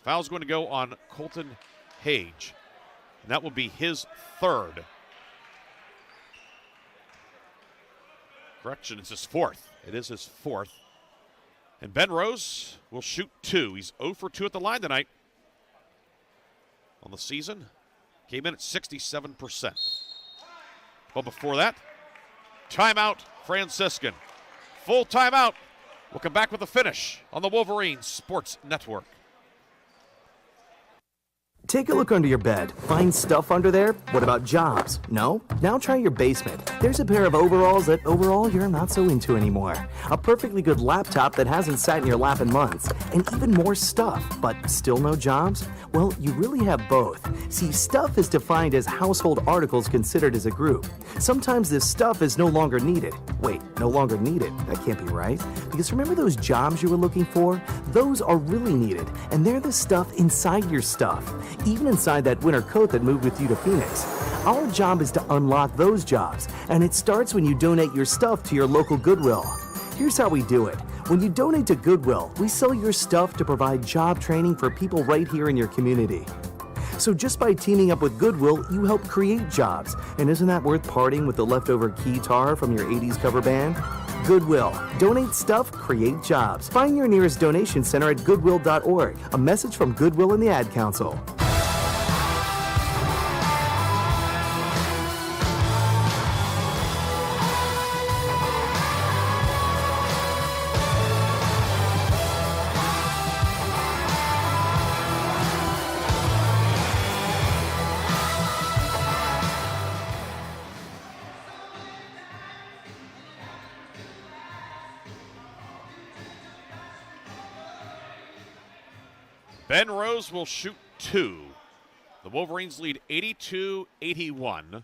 Foul's going to go on Colton Hage, and that will be his 3rd. Correction, it's his 4th. It is his 4th. And Ben Rose will shoot 2. He's 0 for 2 at the line tonight. On the season, came in at 67%. But before that, timeout, Franciscan. Full timeout. We'll come back with a finish on the Wolverines Sports Network. Take a look under your bed. Find stuff under there? What about jobs? No? Now try your basement. There's a pair of overalls that overall you're not so into anymore. A perfectly good laptop that hasn't sat in your lap in months. And even more stuff, but still no jobs? Well, you really have both. See, stuff is defined as household articles considered as a group. Sometimes this stuff is no longer needed. Wait, no longer needed? That can't be right. Because remember those jobs you were looking for? Those are really needed, and they're the stuff inside your stuff. Even inside that winter coat that moved with you to Phoenix. Our job is to unlock those jobs, and it starts when you donate your stuff to your local Goodwill. Here's how we do it. When you donate to Goodwill, we sell your stuff to provide job training for people right here in your community. So just by teaming up with Goodwill, you help create jobs. And isn't that worth parting with the leftover guitar from your 80s cover band? Goodwill. Donate stuff, create jobs. Find your nearest donation center at goodwill.org. A message from Goodwill and the Ad Council. Ben Rose will shoot 2. The Wolverines lead 82-81. If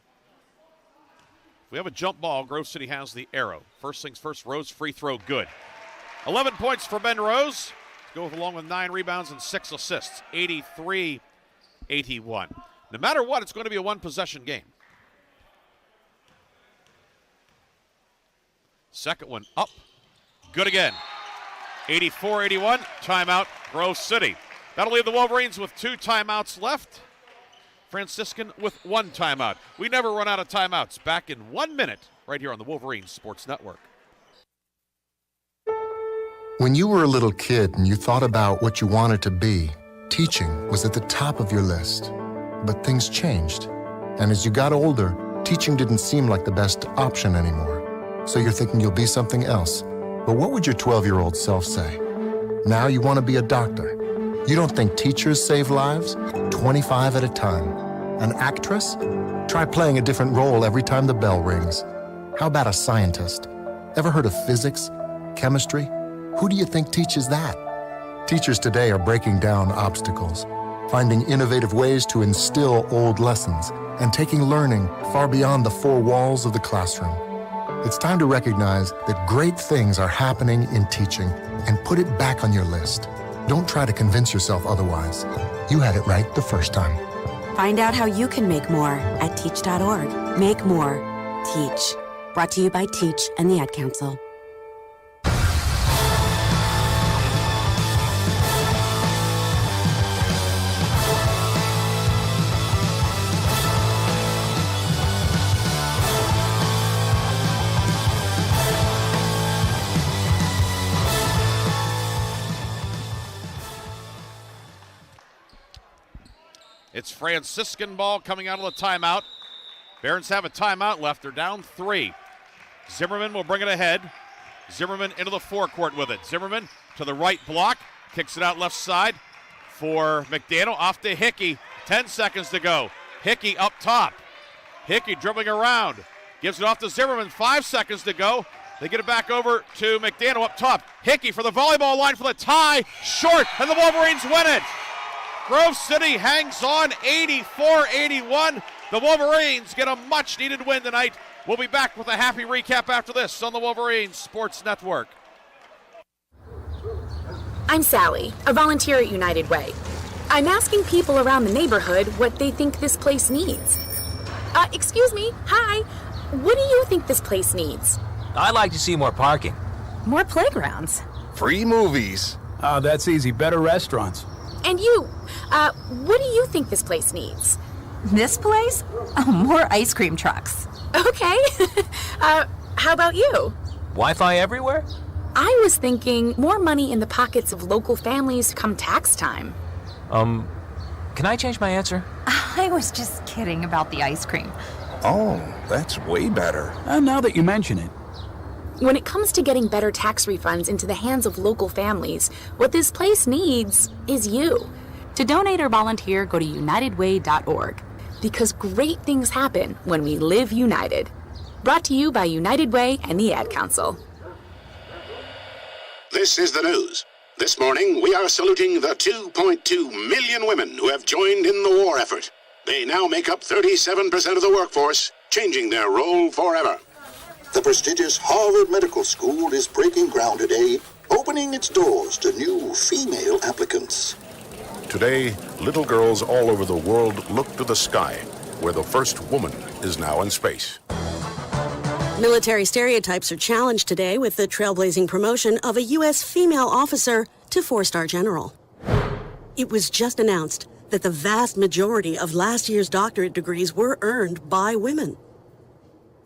we have a jump ball, Grove City has the arrow. First things first, Rose free throw good. 11 points for Ben Rose. Goes along with 9 rebounds and 6 assists. 83-81. No matter what, it's going to be a one-possession game. Second one up. Good again. 84-81. Timeout, Grove City. That'll leave the Wolverines with 2 timeouts left. Franciscan with 1 timeout. We never run out of timeouts. Back in 1 minute, right here on the Wolverines Sports Network. When you were a little kid and you thought about what you wanted to be, teaching was at the top of your list. But things changed. And as you got older, teaching didn't seem like the best option anymore. So you're thinking you'll be something else. But what would your 12-year-old self say? Now you want to be a doctor. You don't think teachers save lives? 25 at a time. An actress? Try playing a different role every time the bell rings. How about a scientist? Ever heard of physics? Chemistry? Who do you think teaches that? Teachers today are breaking down obstacles, finding innovative ways to instill old lessons, and taking learning far beyond the 4 walls of the classroom. It's time to recognize that great things are happening in teaching and put it back on your list. Don't try to convince yourself otherwise. You had it right the first time. Find out how you can make more at teach.org. Make more. Teach. Brought to you by Teach and the Ad Council. It's Franciscan ball coming out of the timeout. Barons have a timeout left. They're down 3. Zimmerman will bring it ahead. Zimmerman into the forecourt with it. Zimmerman to the right block. Kicks it out left side for McDaniel. Off to Hickey. 10 seconds to go. Hickey up top. Hickey dribbling around. Gives it off to Zimmerman. 5 seconds to go. They get it back over to McDaniel up top. Hickey for the volleyball line for the tie. Short, and the Wolverines win it. Grove City hangs on 84-81. The Wolverines get a much-needed win tonight. We'll be back with a happy recap after this on the Wolverines Sports Network. I'm Sally, a volunteer at United Way. I'm asking people around the neighborhood what they think this place needs. Excuse me, hi. What do you think this place needs? I'd like to see more parking. More playgrounds. Free movies. Oh, that's easy. Better restaurants. And you, what do you think this place needs? This place? Oh, more ice cream trucks. Okay. How about you? Wi-Fi everywhere? I was thinking more money in the pockets of local families come tax time. Can I change my answer? I was just kidding about the ice cream. Oh, that's way better. Now that you mention it. When it comes to getting better tax refunds into the hands of local families, what this place needs is you. To donate or volunteer, go to unitedway.org. Because great things happen when we live united. Brought to you by United Way and the Ad Council. This is the news. This morning, we are saluting the 2.2 million women who have joined in the war effort. They now make up 37% of the workforce, changing their role forever. The prestigious Harvard Medical School is breaking ground today, opening its doors to new female applicants. Today, little girls all over the world look to the sky, where the first woman is now in space. Military stereotypes are challenged today with the trailblazing promotion of a U.S. female officer to 4-star general. It was just announced that the vast majority of last year's doctorate degrees were earned by women.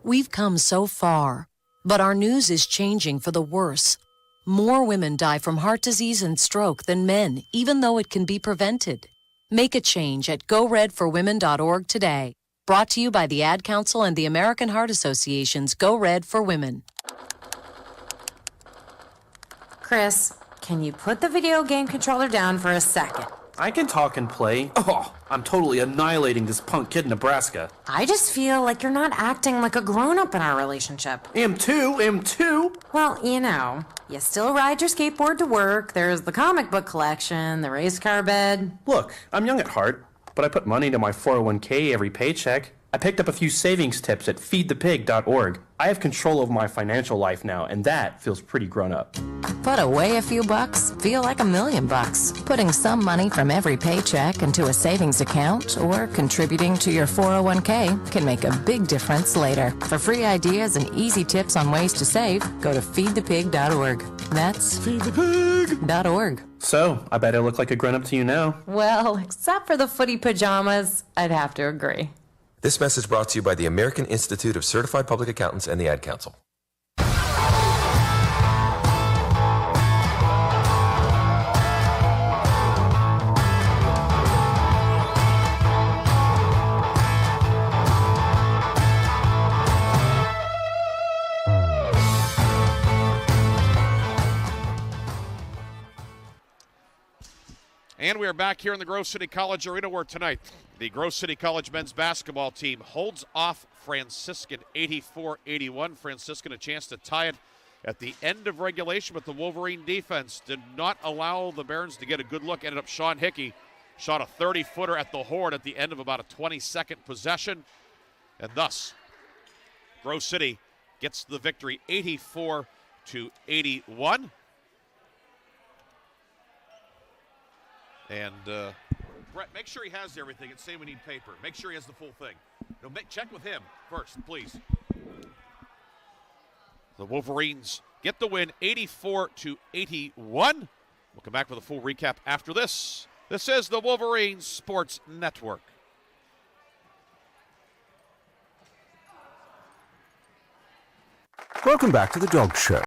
We've come so far, but our news is changing for the worse. More women die from heart disease and stroke than men, even though it can be prevented. Make a change at GoRedForWomen.org today. Brought to you by the Ad Council and the American Heart Association's Go Red for Women. Chris, can you put the video game controller down for a second? I can talk and play. Oh, I'm totally annihilating this punk kid in Nebraska. I just feel like you're not acting like a grown-up in our relationship. Am too. Well, you still ride your skateboard to work, there's the comic book collection, the race car bed. Look, I'm young at heart, but I put money into my 401k every paycheck. I picked up a few savings tips at feedthepig.org. I have control over my financial life now, and that feels pretty grown up. Put away a few bucks, feel like $1,000,000. Putting some money from every paycheck into a savings account or contributing to your 401k can make a big difference later. For free ideas and easy tips on ways to save, go to feedthepig.org. That's feedthepig.org. So, I bet I look like a grown-up to you now. Well, except for the footy pajamas, I'd have to agree. This message brought to you by the American Institute of Certified Public Accountants and the Ad Council. And we are back here in the Grove City College Arena where tonight the Grove City College men's basketball team holds off Franciscan 84-81. Franciscan a chance to tie it at the end of regulation, but the Wolverine defense did not allow the Barons to get a good look. Ended up Sean Hickey shot a 30-footer at the horn at the end of about a 20-second possession. And thus, Grove City gets the victory 84-81. And Brett, make sure he has everything and say we need paper. Make sure he has the full thing. No, check with him first, please. The Wolverines get the win 84-81. We'll come back with a full recap after this. This is the Wolverines Sports Network. Welcome back to the Dog Show.